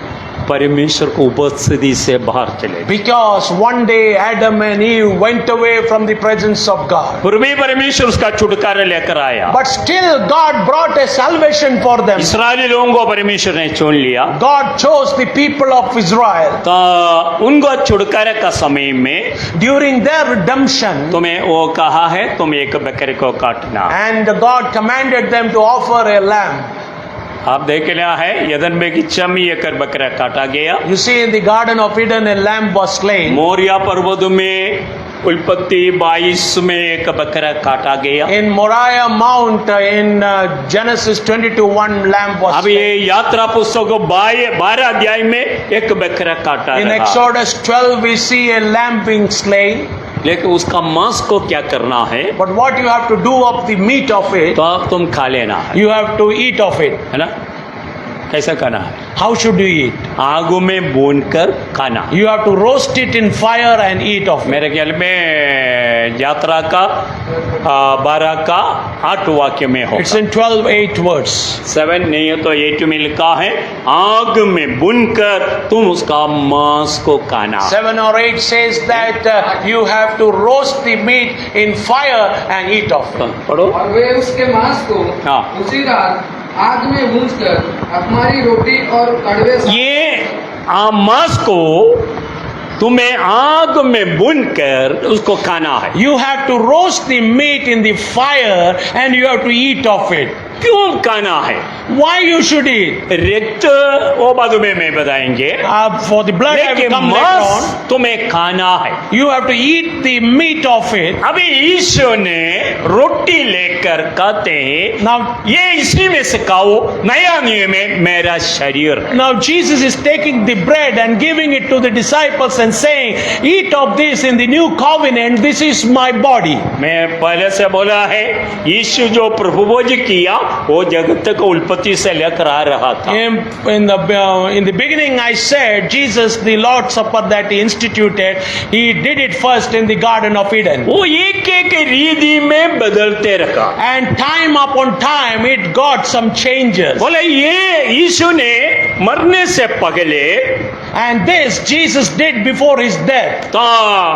[SPEAKER 4] परमेश्वर को उपस्थिति से बाहर चले।
[SPEAKER 5] Because one day Adam and Eve went away from the presence of God.
[SPEAKER 4] फिर भी परमेश्वर उसका छुटकारा लेकर आया।
[SPEAKER 5] But still God brought a salvation for them.
[SPEAKER 4] इस्राएली लोगों को परमेश्वर ने चुन लिया।
[SPEAKER 5] God chose the people of Israel.
[SPEAKER 4] तो उनको छुटकारे का समय में
[SPEAKER 5] During their redemption,
[SPEAKER 4] तुम्हें वो कहा है तुम एक बकरे को काटना।
[SPEAKER 5] and God commanded them to offer a lamb.
[SPEAKER 4] आप देख लिया है यदन में की चमी एक बकरा काटा गया।
[SPEAKER 5] You see, in the Garden of Eden, a lamb was slain.
[SPEAKER 4] Moriya पर्वत में उत्पत्ति 22 में एक बकरा काटा गया।
[SPEAKER 5] In Moriah Mount, in Genesis 22:1, lamb was
[SPEAKER 4] अब ये
[SPEAKER 5] slain.
[SPEAKER 4] यात्रा पुस्तक 12 अध्याय में एक बकरा काटा
[SPEAKER 5] In
[SPEAKER 4] रहा।
[SPEAKER 5] Exodus 12, we see a lamb being slain.
[SPEAKER 4] लेकिन उसका मांस को क्या करना है?
[SPEAKER 5] But what you have to do of the meat of it,
[SPEAKER 4] तो अब तुम खा लेना है,
[SPEAKER 5] you have to eat of it.
[SPEAKER 4] है ना? कैसा खाना है?
[SPEAKER 5] How should you eat?
[SPEAKER 4] आग में भूनकर खाना।
[SPEAKER 5] You have to roast it in fire and eat of it.
[SPEAKER 4] मेरे ख्याल में यात्रा का 12 का 8 वाक्य में हो।
[SPEAKER 5] It's in 12:8 words.
[SPEAKER 4] 7 नहीं है तो 8 में लिखा है आग में भूनकर तुम उसका मांस को खाना।
[SPEAKER 5] 7 or 8 says that you have to roast the meat in fire and eat of it.
[SPEAKER 4] पढ़ो।
[SPEAKER 6] और वे उसके मांस को
[SPEAKER 4] हाँ।
[SPEAKER 6] उसी रात आग में भूंजकर अखमारी रोटी और कड़वे
[SPEAKER 4] ये मांस को तुम्हें आग में भूनकर उसको खाना है।
[SPEAKER 5] You have to roast the meat in the fire and you have to eat of it.
[SPEAKER 4] क्यों खाना है?
[SPEAKER 5] Why you should eat?
[SPEAKER 4] रक्त वो बाद में बताएंगे,
[SPEAKER 5] For the blood I will
[SPEAKER 4] लेकिन
[SPEAKER 5] come later
[SPEAKER 4] मांस
[SPEAKER 5] on.
[SPEAKER 4] तुम्हें खाना है।
[SPEAKER 5] You have to eat the meat of it.
[SPEAKER 4] अभी यीशु ने रोटी लेकर कहते हैं
[SPEAKER 5] Now,
[SPEAKER 4] ये इसी में से खाओ, नया नियम में मेरा शरीर है।
[SPEAKER 5] now Jesus is taking the bread and giving it to the disciples and saying, eat of this in the new covenant, this is my body.
[SPEAKER 4] मैं पहले से बोला है यीशु जो प्रभुभोज किया वो जगत को उत्पत्ति से लेकर आ रहा था।
[SPEAKER 5] In the beginning I said Jesus, the Lord's Supper that he instituted, he did it first in the Garden of Eden.
[SPEAKER 4] वो एक एक रीति में बदलते रखा।
[SPEAKER 5] And time upon time it got some changes.
[SPEAKER 4] बोले ये यीशु ने मरने से पहले
[SPEAKER 5] And this Jesus did before his death.
[SPEAKER 4] तो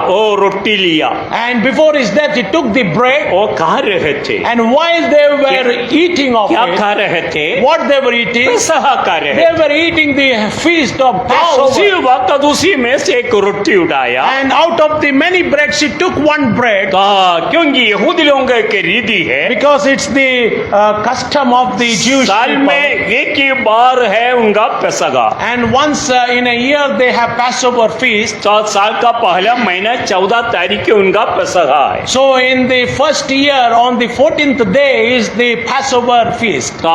[SPEAKER 4] वो रोटी लिया,
[SPEAKER 5] And before his death he took the bread.
[SPEAKER 4] वो खा रहे थे।
[SPEAKER 5] And while they were eating of
[SPEAKER 4] क्या
[SPEAKER 5] it,
[SPEAKER 4] खा रहे थे?
[SPEAKER 5] what they were eating,
[SPEAKER 4] पेसहा खा रहे
[SPEAKER 5] they
[SPEAKER 4] थे।
[SPEAKER 5] were eating the feast of
[SPEAKER 4] उसी
[SPEAKER 5] Passover.
[SPEAKER 4] वक्त उसी में से एक रोटी उठाया।
[SPEAKER 5] And out of the many breads he took one bread,
[SPEAKER 4] क्योंकि यहूदी लोगों की रीति है
[SPEAKER 5] because it's the custom of the Jewish
[SPEAKER 4] साल
[SPEAKER 5] people.
[SPEAKER 4] में एक ही बार है उनका पेसगा।
[SPEAKER 5] And once in a year they have Passover feast.
[SPEAKER 4] तो साल का पहला महीना 14 तारीख के उनका पेसगा है।
[SPEAKER 5] So in the first year on the 14th day is the Passover feast.
[SPEAKER 4] तो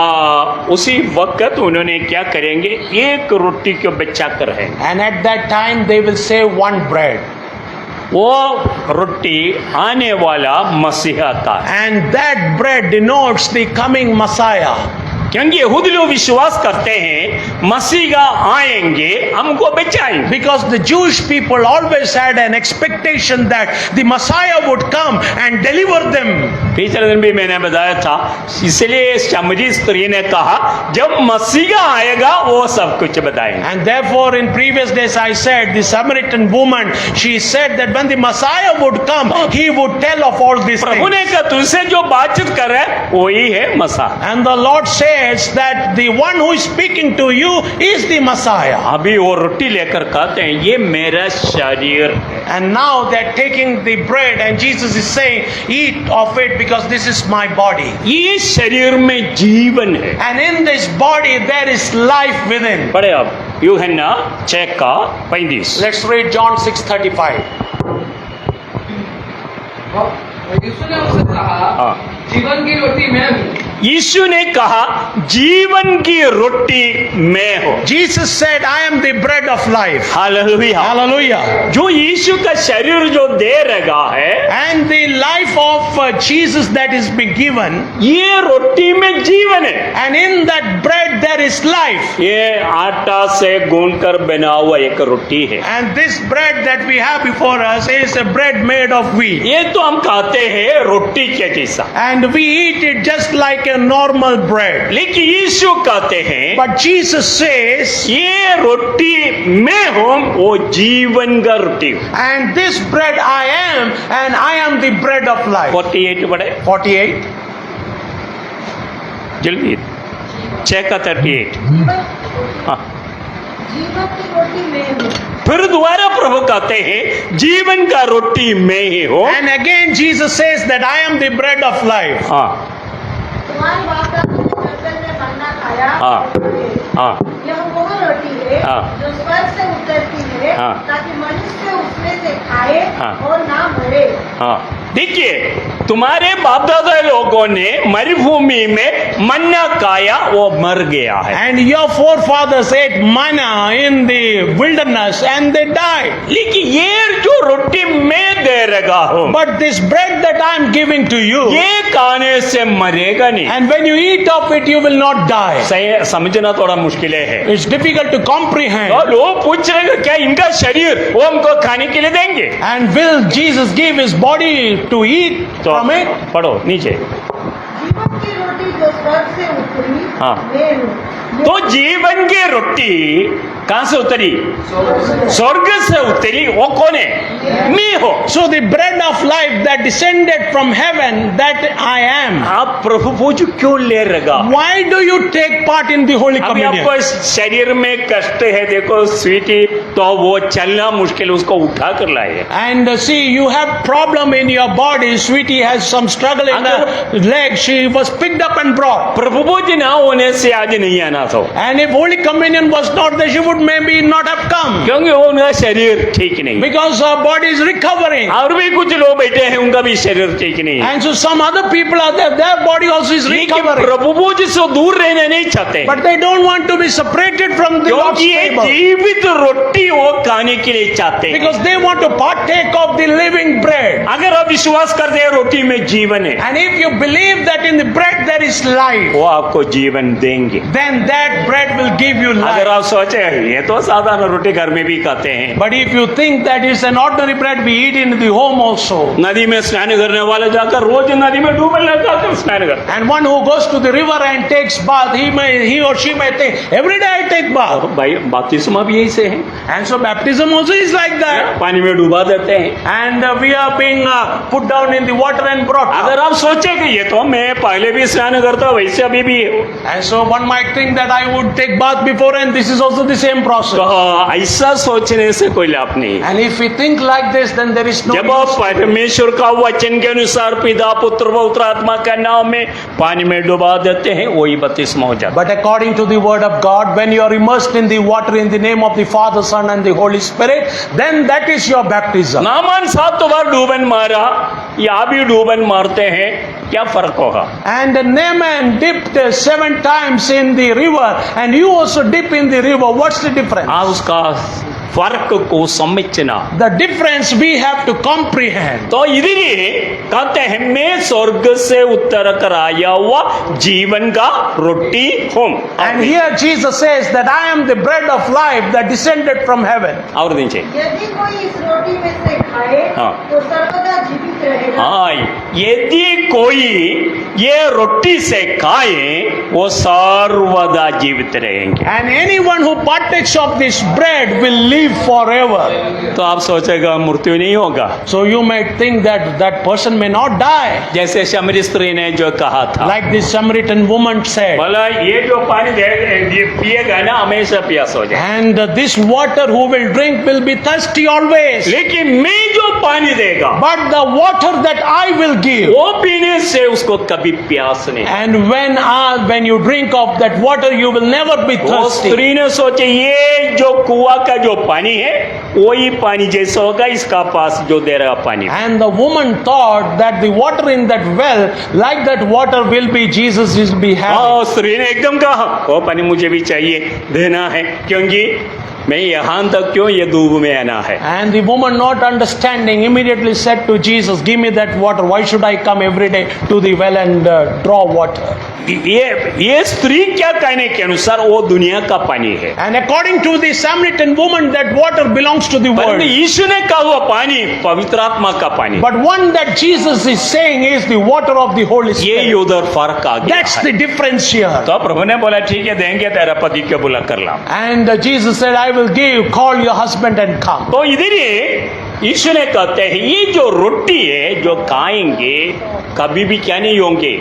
[SPEAKER 4] उसी वक्त उन्होंने क्या करेंगे, एक रोटी को बचा कर है।
[SPEAKER 5] And at that time they will say one bread.
[SPEAKER 4] वो रोटी आने वाला मसीहा का है।
[SPEAKER 5] And that bread denotes the coming Messiah.
[SPEAKER 4] क्योंकि यहूदी लोग विश्वास करते हैं मसीहा आएंगे हमको बचाएंगे।
[SPEAKER 5] Because the Jewish people always had an expectation that the Messiah would come and deliver them.
[SPEAKER 4] पिछले दिन भी मैंने बताया था, इसलिए शमरी स्त्री ने कहा जब मसीहा आएगा वो सब कुछ बताएंगे।
[SPEAKER 5] And therefore in previous days I said the Samaritan woman, she said that when the Messiah would come, he would tell of all these
[SPEAKER 4] Prabhu
[SPEAKER 5] things.
[SPEAKER 4] ने कहा तुझसे जो बातचीत कर रहा है वही है मसीहा।
[SPEAKER 5] And the Lord says that the one who is speaking to you is the Messiah.
[SPEAKER 4] अभी वो रोटी लेकर कहते हैं ये मेरा शरीर है।
[SPEAKER 5] And now they're taking the bread and Jesus is saying, eat of it because this is my body.
[SPEAKER 4] ये शरीर में जीवन है।
[SPEAKER 5] And in this body there is life within.
[SPEAKER 4] पढ़े अब यूहन्ना 6 का 35।
[SPEAKER 5] Let's read John 6:35.
[SPEAKER 6] यीशु ने उससे कहा जीवन की रोटी मैं हूँ।
[SPEAKER 4] यीशु ने कहा जीवन की रोटी मैं हूँ।
[SPEAKER 5] Jesus said, I am the bread of life.
[SPEAKER 4] Hallelujah.
[SPEAKER 5] Hallelujah.
[SPEAKER 4] जो यीशु का शरीर जो दे रहा है
[SPEAKER 5] And the life of Jesus that is being given,
[SPEAKER 4] ये रोटी में जीवन है।
[SPEAKER 5] and in that bread there is life.
[SPEAKER 4] ये आटा से गूंथकर बना हुआ एक रोटी है।
[SPEAKER 5] And this bread that we have before us is a bread made of wheat.
[SPEAKER 4] ये तो हम खाते हैं रोटी के जैसा,
[SPEAKER 5] And we eat it just like a normal bread.
[SPEAKER 4] लेकिन यीशु कहते हैं
[SPEAKER 5] But Jesus says,
[SPEAKER 4] ये रोटी मैं हूँ, वो जीवन का रोटी हूँ।
[SPEAKER 5] and this bread I am, and I am the bread of life.
[SPEAKER 4] 48 पढ़े
[SPEAKER 5] 48.
[SPEAKER 4] जल्दी 6 का 38। हाँ।
[SPEAKER 8] जीवन की रोटी मैं हूँ।
[SPEAKER 4] फिर दोबारा प्रभु कहते हैं जीवन का रोटी मैं ही हूँ।
[SPEAKER 5] And again Jesus says that I am the bread of life.
[SPEAKER 4] हाँ
[SPEAKER 8] तुम्हारी बात का तुमने जंगल में मन्ना खाया।
[SPEAKER 4] हाँ हाँ
[SPEAKER 8] यह वह रोटी है
[SPEAKER 4] हाँ।
[SPEAKER 8] जो स्वर्ग से उतरती है
[SPEAKER 4] हाँ।
[SPEAKER 8] ताकि मनुष्य उसमें से खाए
[SPEAKER 4] हाँ।
[SPEAKER 8] और ना मरे।
[SPEAKER 4] हाँ, देखिए तुम्हारे बाप दादा लोगों ने मरुभूमि में मन्ना खाया, वो मर गया है।
[SPEAKER 5] And your forefathers ate manna in the wilderness and they died.
[SPEAKER 4] लेकिन ये जो रोटी मैं दे रहा हूँ,
[SPEAKER 5] But this bread that I am giving to you,
[SPEAKER 4] ये खाने से मरेगा नहीं।
[SPEAKER 5] and when you eat of it, you will not die.
[SPEAKER 4] सही समझना थोड़ा मुश्किल है।
[SPEAKER 5] It's difficult to comprehend.
[SPEAKER 4] और लोग पूछ रहे हैं क्या इनका शरीर वो हमको खाने के लिए देंगे?
[SPEAKER 5] And will Jesus give his body to eat
[SPEAKER 4] तो
[SPEAKER 5] from it?
[SPEAKER 4] पढ़ो नीचे।
[SPEAKER 8] जीवन की रोटी जो स्वर्ग से उतरी
[SPEAKER 4] हाँ।
[SPEAKER 8] मैं हूँ।
[SPEAKER 4] तो जीवन की रोटी कहां से उतरी? स्वर्ग से उतरी, वो कौन है? मैं हो।
[SPEAKER 5] So the bread of life that descended from heaven, that I am.
[SPEAKER 4] आप प्रभु पूज क्यों ले रहा?
[SPEAKER 5] Why do you take part in the Holy
[SPEAKER 4] अभी
[SPEAKER 5] Communion?
[SPEAKER 4] आपको शरीर में कष्ट है, देखो स्वीटी, तो वो चलना मुश्किल, उसको उठा कर लाए।
[SPEAKER 5] And see, you have problem in your body. Sweetie has some struggle in her leg. She was picked up and brought.
[SPEAKER 4] प्रभु पूज ना होने से आज नहीं आना था,
[SPEAKER 5] And if Holy Communion was not there, she would maybe not have come.
[SPEAKER 4] क्योंकि वो उनका शरीर ठीक नहीं।
[SPEAKER 5] Because her body is recovering.
[SPEAKER 4] और भी कुछ लोग बैठे हैं, उनका भी शरीर ठीक नहीं है।
[SPEAKER 5] And so some other people are there, their body also is
[SPEAKER 4] लेकिन
[SPEAKER 5] recovering.
[SPEAKER 4] प्रभु पूज से दूर रहना नहीं चाहते,
[SPEAKER 5] But they don't want to be separated from the Lord's
[SPEAKER 4] क्योंकि ये
[SPEAKER 5] table.
[SPEAKER 4] जीवित रोटी वो खाने के लिए चाहते हैं।
[SPEAKER 5] Because they want to partake of the living bread.
[SPEAKER 4] अगर आप विश्वास करते हैं रोटी में जीवन है,
[SPEAKER 5] And if you believe that in the bread there is life,
[SPEAKER 4] वो आपको जीवन देंगे।
[SPEAKER 5] then that bread will give you
[SPEAKER 4] अगर
[SPEAKER 5] life.
[SPEAKER 4] आप सोचे ये तो साधारण रोटी घर में भी खाते हैं,
[SPEAKER 5] But if you think that it's an ordinary bread we eat in the home also,
[SPEAKER 4] नदी में स्नान करने वाले जाकर रोज नदी में डूबने लग जाते हैं, स्नान करते
[SPEAKER 5] and one who goes to the river and takes bath, he or she may think every day I take bath.
[SPEAKER 4] हैं। भाई बपतिस्मा भी यही से है,
[SPEAKER 5] And so baptism also is like that.
[SPEAKER 4] पानी में डुबा देते हैं।
[SPEAKER 5] And we are being put down in the water and brought up.
[SPEAKER 4] अगर आप सोचे कि ये तो मैं पहले भी स्नान करता हूँ, वैसे अभी भी है,
[SPEAKER 5] And so one might think that I would take bath before, and this is also the same process.
[SPEAKER 4] तो ऐसा सोचने से कोई लाभ नहीं।
[SPEAKER 5] And if we think like this, then there is no
[SPEAKER 4] जब आप परमेश्वर का वचन के अनुसार पिता पुत्र पवित्र आत्मा का नाम में पानी में डुबा देते हैं, वही बपतिस्मा हो जाता है।
[SPEAKER 5] But according to the word of God, when you are immersed in the water in the name of the Father, Son and the Holy Spirit, then that is your baptism.
[SPEAKER 4] Naaman 7 बार डूबन मारा, या भी डूबन मारते हैं, क्या फर्क होगा?
[SPEAKER 5] And Naaman dipped 7 times in the river, and you also dip in the river. What's the difference?
[SPEAKER 4] आप उसका फर्क को समझना।
[SPEAKER 5] The difference we have to comprehend.
[SPEAKER 4] तो इधर कहते हैं मैं स्वर्ग से उतर कर आया हुआ जीवन का रोटी हूँ।
[SPEAKER 5] And here Jesus says that I am the bread of life that descended from heaven.
[SPEAKER 4] और नीचे
[SPEAKER 8] यदि कोई इस रोटी में से खाए
[SPEAKER 4] हाँ।
[SPEAKER 8] तो सर्वदा जीवित रहेगा।
[SPEAKER 4] हाँ, यदि कोई ये रोटी से खाए वो सर्वदा जीवित रहेंगे।
[SPEAKER 5] And anyone who partakes of this bread will live forever.
[SPEAKER 4] तो आप सोचेगा मृत्यु नहीं होगा,
[SPEAKER 5] So you might think that that person may not die.
[SPEAKER 4] जैसे शमरी स्त्री ने जो कहा था,
[SPEAKER 5] Like this Samaritan woman said.
[SPEAKER 4] बोला ये जो पानी ये पिएगा ना हमेशा प्यास हो जाए,
[SPEAKER 5] And this water who will drink will be thirsty always.
[SPEAKER 4] लेकिन मैं जो पानी देगा
[SPEAKER 5] But the water that I will give,
[SPEAKER 4] वो पीने से उसको कभी प्यास नहीं।
[SPEAKER 5] and when you drink of that water, you will never be
[SPEAKER 4] वो
[SPEAKER 5] thirsty.
[SPEAKER 4] स्त्री ने सोचे ये जो कुआं का जो पानी है वही पानी जैसा होगा इसका पास जो दे रहा पानी।
[SPEAKER 5] And the woman thought that the water in that well, like that water will be Jesus will be having.
[SPEAKER 4] हाँ, स्त्री ने एकदम कहा वो पानी मुझे भी चाहिए, देना है, क्योंकि मैं यहाँ तक क्यों ये डूब में आना है।
[SPEAKER 5] And the woman, not understanding, immediately said to Jesus, give me that water. Why should I come every day to the well and draw water?
[SPEAKER 4] ये स्त्री क्या कहने के अनुसार वो दुनिया का पानी है,
[SPEAKER 5] And according to the Samaritan woman, that water belongs to the
[SPEAKER 4] परंतु
[SPEAKER 5] world.
[SPEAKER 4] यीशु ने कहा हुआ पानी पवित्र आत्मा का पानी,
[SPEAKER 5] But one that Jesus is saying is the water of the Holy
[SPEAKER 4] ये
[SPEAKER 5] Spirit.
[SPEAKER 4] उधर फर्क आ गया
[SPEAKER 5] That's
[SPEAKER 4] है।
[SPEAKER 5] the difference here.
[SPEAKER 4] तो प्रभु ने बोला ठीक है देंगे, तेरा पति को बुला कर ला।
[SPEAKER 5] And Jesus said, I will give, call your husband and come.
[SPEAKER 4] तो इधर यीशु ने कहते हैं ये जो रोटी है जो खाएंगे कभी भी क्या नहीं होंगे,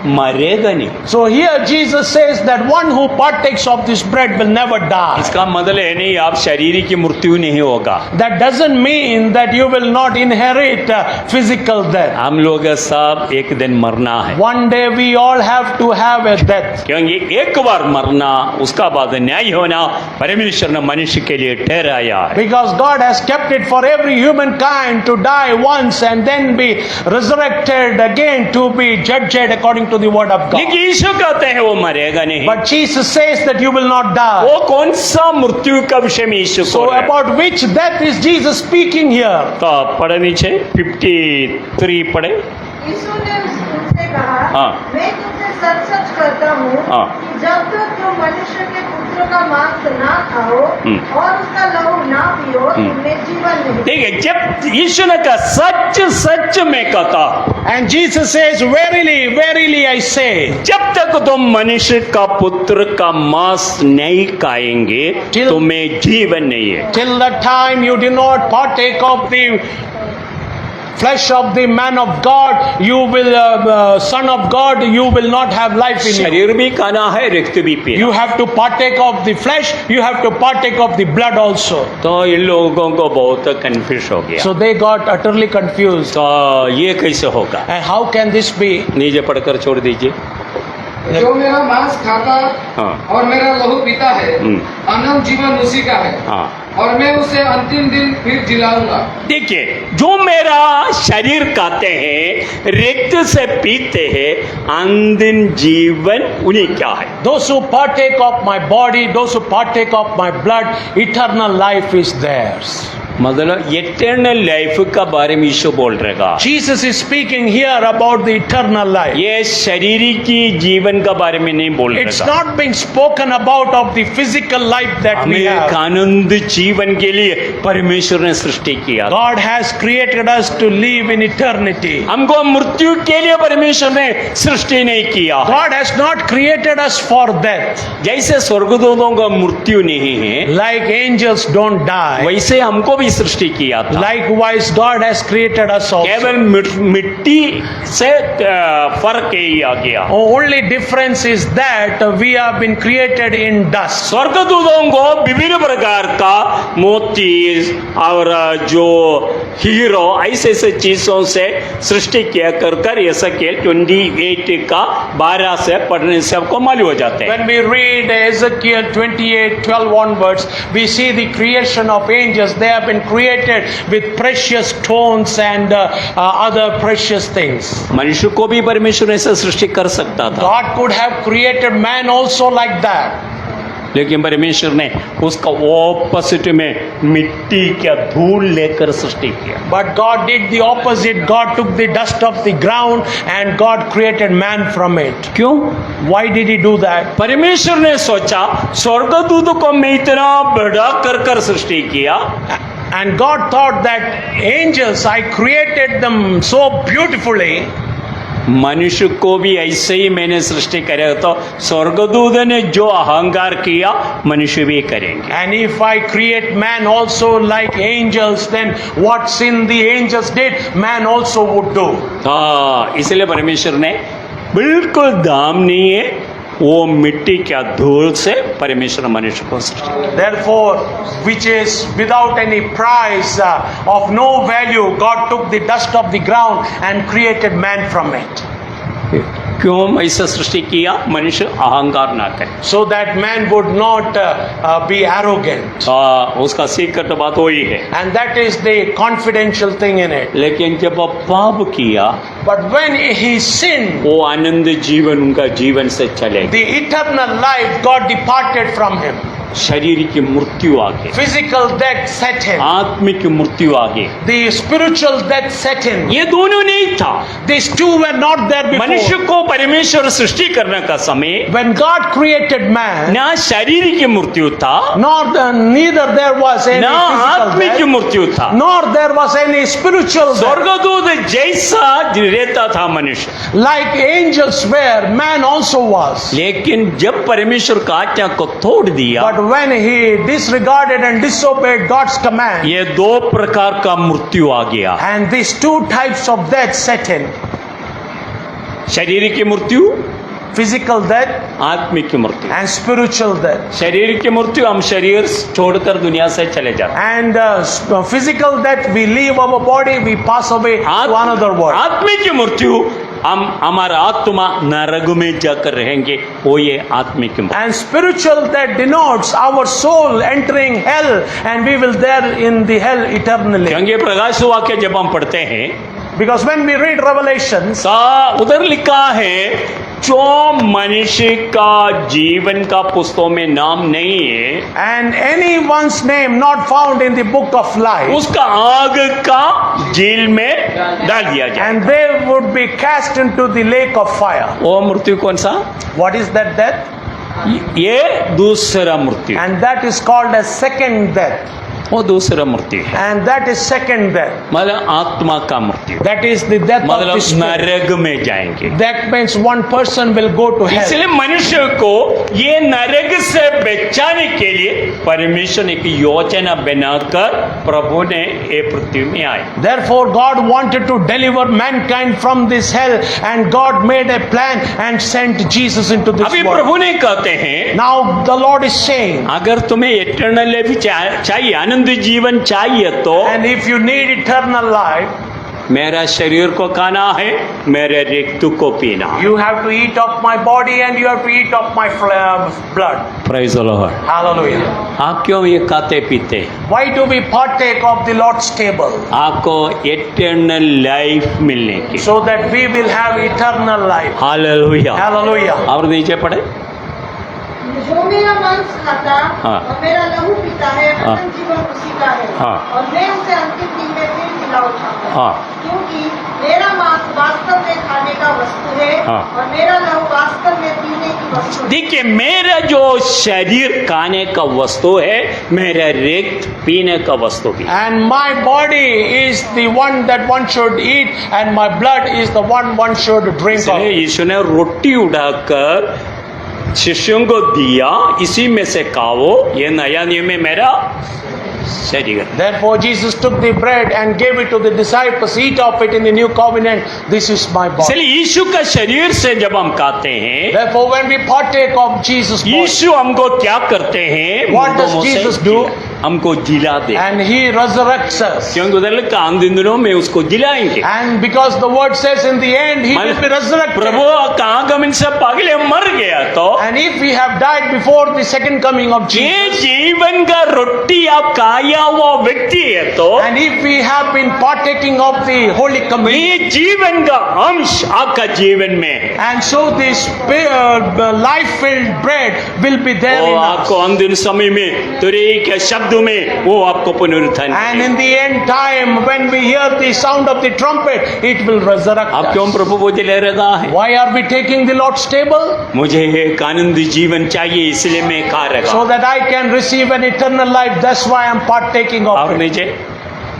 [SPEAKER 4] मरेगा नहीं।
[SPEAKER 5] So here Jesus says that one who partakes of this bread will never die.
[SPEAKER 4] इसका मतलब है नहीं आप शरीर की मृत्यु नहीं होगा।
[SPEAKER 5] That doesn't mean that you will not inherit physical death.
[SPEAKER 4] हम लोग सब एक दिन मरना है,
[SPEAKER 5] One day we all have to have a death.
[SPEAKER 4] क्योंकि एक बार मरना उसका बाद न्याय होना परमेश्वर ने मनुष्य के लिए ठहराया है।
[SPEAKER 5] Because God has kept it for every humankind to die once and then be resurrected again to be judged according to the word of God.
[SPEAKER 4] लेकिन यीशु कहते हैं वो मरेगा नहीं।
[SPEAKER 5] But Jesus says that you will not die.
[SPEAKER 4] वो कौन सा मृत्यु का विषय में यीशु
[SPEAKER 5] So
[SPEAKER 4] बोल रहे हैं?
[SPEAKER 5] about which death is Jesus speaking here?
[SPEAKER 4] तो पढ़े नीचे 53 पढ़े।
[SPEAKER 1] यीशु ने उनसे कहा,
[SPEAKER 4] हाँ।
[SPEAKER 1] मैं तुमसे सच सच कहता हूँ
[SPEAKER 4] हाँ।
[SPEAKER 1] कि जब तक तुम मनुष्य के पुत्र का मांस ना खाओ और उसका लहू ना पियो तुम्हें जीवन नहीं।
[SPEAKER 4] ठीक है, जब यीशु ने कहा सच सच मैं कहता,
[SPEAKER 5] And Jesus says, verily, verily I say,
[SPEAKER 4] जब तक तुम मनुष्य का पुत्र का मांस नहीं खाएंगे
[SPEAKER 5] Till-
[SPEAKER 4] तुम्हें जीवन नहीं है।
[SPEAKER 5] till the time you do not partake of the flesh of the man of God, you will, son of God, you will not have life in you.
[SPEAKER 4] शरीर भी खाना है, रक्त भी पीना।
[SPEAKER 5] You have to partake of the flesh, you have to partake of the blood also.
[SPEAKER 4] तो इन लोगों को बहुत कंफ्यूज हो गया।
[SPEAKER 5] So they got utterly confused.
[SPEAKER 4] तो ये कैसे होगा?
[SPEAKER 5] And how can this be?
[SPEAKER 4] नीचे पढ़कर छोड़ दीजिए।
[SPEAKER 6] जो मेरा मांस खाता
[SPEAKER 4] हाँ।
[SPEAKER 6] और मेरा लहू पीता है अनंत जीवन उसी का है
[SPEAKER 4] हाँ,
[SPEAKER 6] और मैं उसे अंतिम दिन फिर जिलाऊंगा।
[SPEAKER 4] देखिए, जो मेरा शरीर खाते हैं, रक्त से पीते हैं, अंतिम जीवन उन्हीं क्या है।
[SPEAKER 5] Those who partake of my body, those who partake of my blood, eternal life is theirs.
[SPEAKER 4] मतलब इटर्नल लाइफ का बारे में यीशु बोल रहेगा।
[SPEAKER 5] Jesus is speaking here about the eternal life.
[SPEAKER 4] ये शरीर की जीवन का बारे में नहीं बोल
[SPEAKER 5] It's
[SPEAKER 4] रहेगा।
[SPEAKER 5] not being spoken about of the physical life that we
[SPEAKER 4] हमें
[SPEAKER 5] have.
[SPEAKER 4] एक आनंद जीवन के लिए परमेश्वर ने सृष्टि किया।
[SPEAKER 5] God has created us to live in eternity.
[SPEAKER 4] हमको मृत्यु के लिए परमेश्वर ने सृष्टि नहीं किया।
[SPEAKER 5] God has not created us for death.
[SPEAKER 4] जैसे स्वर्गदूतों का मृत्यु नहीं है,
[SPEAKER 5] Like angels don't die.
[SPEAKER 4] वैसे हमको भी सृष्टि किया था।
[SPEAKER 5] Likewise, God has created us also.
[SPEAKER 4] केवल मिट्टी से फर्क ही आ गया।
[SPEAKER 5] Only difference is that we have been created in dust.
[SPEAKER 4] स्वर्गदूतों को विभिन्न प्रकार का मोती और जो हीरो ऐसे ऐसे चीजों से सृष्टि किया कर यशकेल 28 का 12 से पढ़ने से आपको मालूम हो जाते हैं।
[SPEAKER 5] When we read Ezekiel 28:12 onwards, we see the creation of angels. They have been created with precious stones and other precious things.
[SPEAKER 4] मनुष्य को भी परमेश्वर ऐसा सृष्टि कर सकता था,
[SPEAKER 5] God could have created man also like that.
[SPEAKER 4] लेकिन परमेश्वर ने उसका ऑपोजिट में मिट्टी का धूल लेकर सृष्टि किया।
[SPEAKER 5] But God did the opposite. God took the dust of the ground and God created man from it.
[SPEAKER 4] क्यों?
[SPEAKER 5] Why did he do that?
[SPEAKER 4] परमेश्वर ने सोचा स्वर्गदूत को मैं इतना बड़ा कर सृष्टि किया,
[SPEAKER 5] And God thought that angels, I created them so beautifully.
[SPEAKER 4] मनुष्य को भी ऐसे ही मैंने सृष्टि करे तो स्वर्गदूत ने जो अहंकार किया मनुष्य भी करेंगे।
[SPEAKER 5] And if I create man also like angels, then what sin the angels did, man also would do.
[SPEAKER 4] हाँ, इसलिए परमेश्वर ने बिल्कुल दाम नहीं है, वो मिट्टी क्या धूल से परमेश्वर मनुष्य को सृष्टि किया।
[SPEAKER 5] Therefore, which is without any price, of no value, God took the dust of the ground and created man from it.
[SPEAKER 4] क्यों ऐसा सृष्टि किया? मनुष्य अहंकार ना करे।
[SPEAKER 5] So that man would not be arrogant.
[SPEAKER 4] हाँ, उसका सीक्रेट बात वही है।
[SPEAKER 5] And that is the confidential thing in it.
[SPEAKER 4] लेकिन जब वो पाप किया,
[SPEAKER 5] But when he sinned,
[SPEAKER 4] वो आनंद जीवन उनका जीवन से चले गए।
[SPEAKER 5] the eternal life, God departed from him.
[SPEAKER 4] शरीर की मृत्यु आ गई,
[SPEAKER 5] Physical death set in.
[SPEAKER 4] आत्मिक मृत्यु आ गई।
[SPEAKER 5] The spiritual death set in.
[SPEAKER 4] ये दोनों नहीं था।
[SPEAKER 5] These two were not there
[SPEAKER 4] मनुष्य
[SPEAKER 5] before.
[SPEAKER 4] को परमेश्वर सृष्टि करने का समय
[SPEAKER 5] When God created man,
[SPEAKER 4] ना शरीर की मृत्यु था,
[SPEAKER 5] neither there was any
[SPEAKER 4] ना
[SPEAKER 5] physical
[SPEAKER 4] आत्मिक
[SPEAKER 5] death,
[SPEAKER 4] मृत्यु था।
[SPEAKER 5] nor there was any spiritual death.
[SPEAKER 4] स्वर्गदूत जैसा रहता था मनुष्य,
[SPEAKER 5] Like angels were, man also was.
[SPEAKER 4] लेकिन जब परमेश्वर का आज्ञा को तोड़ दिया,
[SPEAKER 5] But when he disregarded and disobeyed God's command,
[SPEAKER 4] ये दो प्रकार का मृत्यु आ गया।
[SPEAKER 5] and these two types of death set in.
[SPEAKER 4] शरीर की मृत्यु,
[SPEAKER 5] physical death,
[SPEAKER 4] आत्मिक की मृत्यु।
[SPEAKER 5] and spiritual death.
[SPEAKER 4] शरीर की मृत्यु, हम शरीर छोड़कर दुनिया से चले जाते हैं।
[SPEAKER 5] And physical death, we leave our body, we pass away to another world.
[SPEAKER 4] आत्मिक की मृत्यु, हम हमारा आत्मा नरक में जाकर रहेंगे, वो ये आत्मिक की मृत्यु।
[SPEAKER 5] And spiritual that denotes our soul entering hell, and we will there in the hell eternally.
[SPEAKER 4] क्योंकि प्रकाश वाक्य जब हम पढ़ते हैं
[SPEAKER 5] Because when we read Revelations,
[SPEAKER 4] उधर लिखा है जो मनुष्य का जीवन का पुस्तकों में नाम नहीं है,
[SPEAKER 5] and anyone's name not found in the book of life,
[SPEAKER 4] उसका आग का जेल में डाल दिया जाए।
[SPEAKER 5] and they would be cast into the lake of fire.
[SPEAKER 4] वो मृत्यु कौन सा?
[SPEAKER 5] What is that death?
[SPEAKER 4] ये दूसरा मृत्यु,
[SPEAKER 5] And that is called as second death.
[SPEAKER 4] वो दूसरा मृत्यु है,
[SPEAKER 5] And that is second death.
[SPEAKER 4] मतलब आत्मा का मृत्यु,
[SPEAKER 5] That is the death of the
[SPEAKER 4] मतलब
[SPEAKER 5] spirit.
[SPEAKER 4] नरक में जाएंगे।
[SPEAKER 5] That means one person will go to hell.
[SPEAKER 4] इसलिए मनुष्य को ये नरक से बचाने के लिए परमेश्वर ने एक योजना बनाकर प्रभु ने ये पृथ्वी में आए।
[SPEAKER 5] Therefore, God wanted to deliver mankind from this hell, and God made a plan and sent Jesus into this
[SPEAKER 4] अभी
[SPEAKER 5] world.
[SPEAKER 4] प्रभु ने कहते हैं,
[SPEAKER 5] Now the Lord is saying,
[SPEAKER 4] अगर तुम्हें इटर्नल लाइफ चाहिए, आनंद जीवन चाहिए, तो
[SPEAKER 5] and if you need eternal life,
[SPEAKER 4] मेरा शरीर को खाना है, मेरे रक्त को पीना है।
[SPEAKER 5] you have to eat of my body and you have to eat of my blood.
[SPEAKER 4] Praise the Lord।
[SPEAKER 5] Hallelujah.
[SPEAKER 4] आप क्यों ये खाते पीते?
[SPEAKER 5] Why do we partake of the Lord's table?
[SPEAKER 4] आपको इटर्नल लाइफ मिलने की।
[SPEAKER 5] So that we will have eternal life.
[SPEAKER 4] Hallelujah.
[SPEAKER 5] Hallelujah.
[SPEAKER 4] और नीचे पढ़े।
[SPEAKER 1] जो मेरा मांस खाता
[SPEAKER 4] हाँ।
[SPEAKER 1] और मेरा लहू पीता है,
[SPEAKER 4] हाँ।
[SPEAKER 1] अनंत जीवन उसी का है,
[SPEAKER 4] हाँ।
[SPEAKER 1] और मैं उसे अंतिम दिन में फिर जिला उठाऊंगा।
[SPEAKER 4] हाँ।
[SPEAKER 1] क्योंकि मेरा मांस वास्तव में खाने का वस्तु है,
[SPEAKER 4] हाँ।
[SPEAKER 1] और मेरा लहू वास्तव में पीने की वस्तु है।
[SPEAKER 4] देखिए, मेरा जो शरीर खाने का वस्तु है, मेरा रक्त पीने का वस्तु भी।
[SPEAKER 5] And my body is the one that one should eat, and my blood is the one should drink
[SPEAKER 4] इसलिए
[SPEAKER 5] of.
[SPEAKER 4] यीशु ने रोटी उठाकर शिष्यों को दिया, इसी में से खाओ, ये नया नियम में मेरा शरीर।
[SPEAKER 5] Therefore, Jesus took the bread and gave it to the disciples. Eat of it in the new covenant. This is my body.
[SPEAKER 4] इसलिए यीशु का शरीर से जब हम खाते हैं,
[SPEAKER 5] Therefore, when we partake of Jesus' body,
[SPEAKER 4] यीशु हमको क्या करते हैं?
[SPEAKER 5] What does
[SPEAKER 4] मुर्दों से
[SPEAKER 5] Jesus do?
[SPEAKER 4] हमको जिला दे,
[SPEAKER 5] and He resurrects us.
[SPEAKER 4] क्योंकि उधर लिखा अंत दिनों में उसको जिलाएंगे।
[SPEAKER 5] And because the word says in the end He will be resurrected.
[SPEAKER 4] प्रभु का आगमन से पहले मर गया तो
[SPEAKER 5] And if we have died before the second coming of
[SPEAKER 4] ये
[SPEAKER 5] Jesus,
[SPEAKER 4] जीवन का रोटी आप खाया हुआ व्यक्ति है तो
[SPEAKER 5] and if we have been partaking of the Holy Communion,
[SPEAKER 4] ये जीवन का अंश आपका जीवन में है,
[SPEAKER 5] and so this life-filled bread will be there
[SPEAKER 4] वो
[SPEAKER 5] in us.
[SPEAKER 4] आपको अंतिम समय में तुरी के शब्द में वो आपको पुनरुत्थान
[SPEAKER 5] And
[SPEAKER 4] करेगा।
[SPEAKER 5] in the end time, when we hear the sound of the trumpet, it will resurrect
[SPEAKER 4] आप क्यों
[SPEAKER 5] us.
[SPEAKER 4] प्रभु को ले रहा है?
[SPEAKER 5] Why are we taking the Lord's table?
[SPEAKER 4] मुझे एक आनंदी जीवन चाहिए, इसलिए मैं खा
[SPEAKER 5] So
[SPEAKER 4] रहा।
[SPEAKER 5] that I can receive an eternal life. That's why I'm partaking
[SPEAKER 4] और
[SPEAKER 5] of it.
[SPEAKER 4] नीचे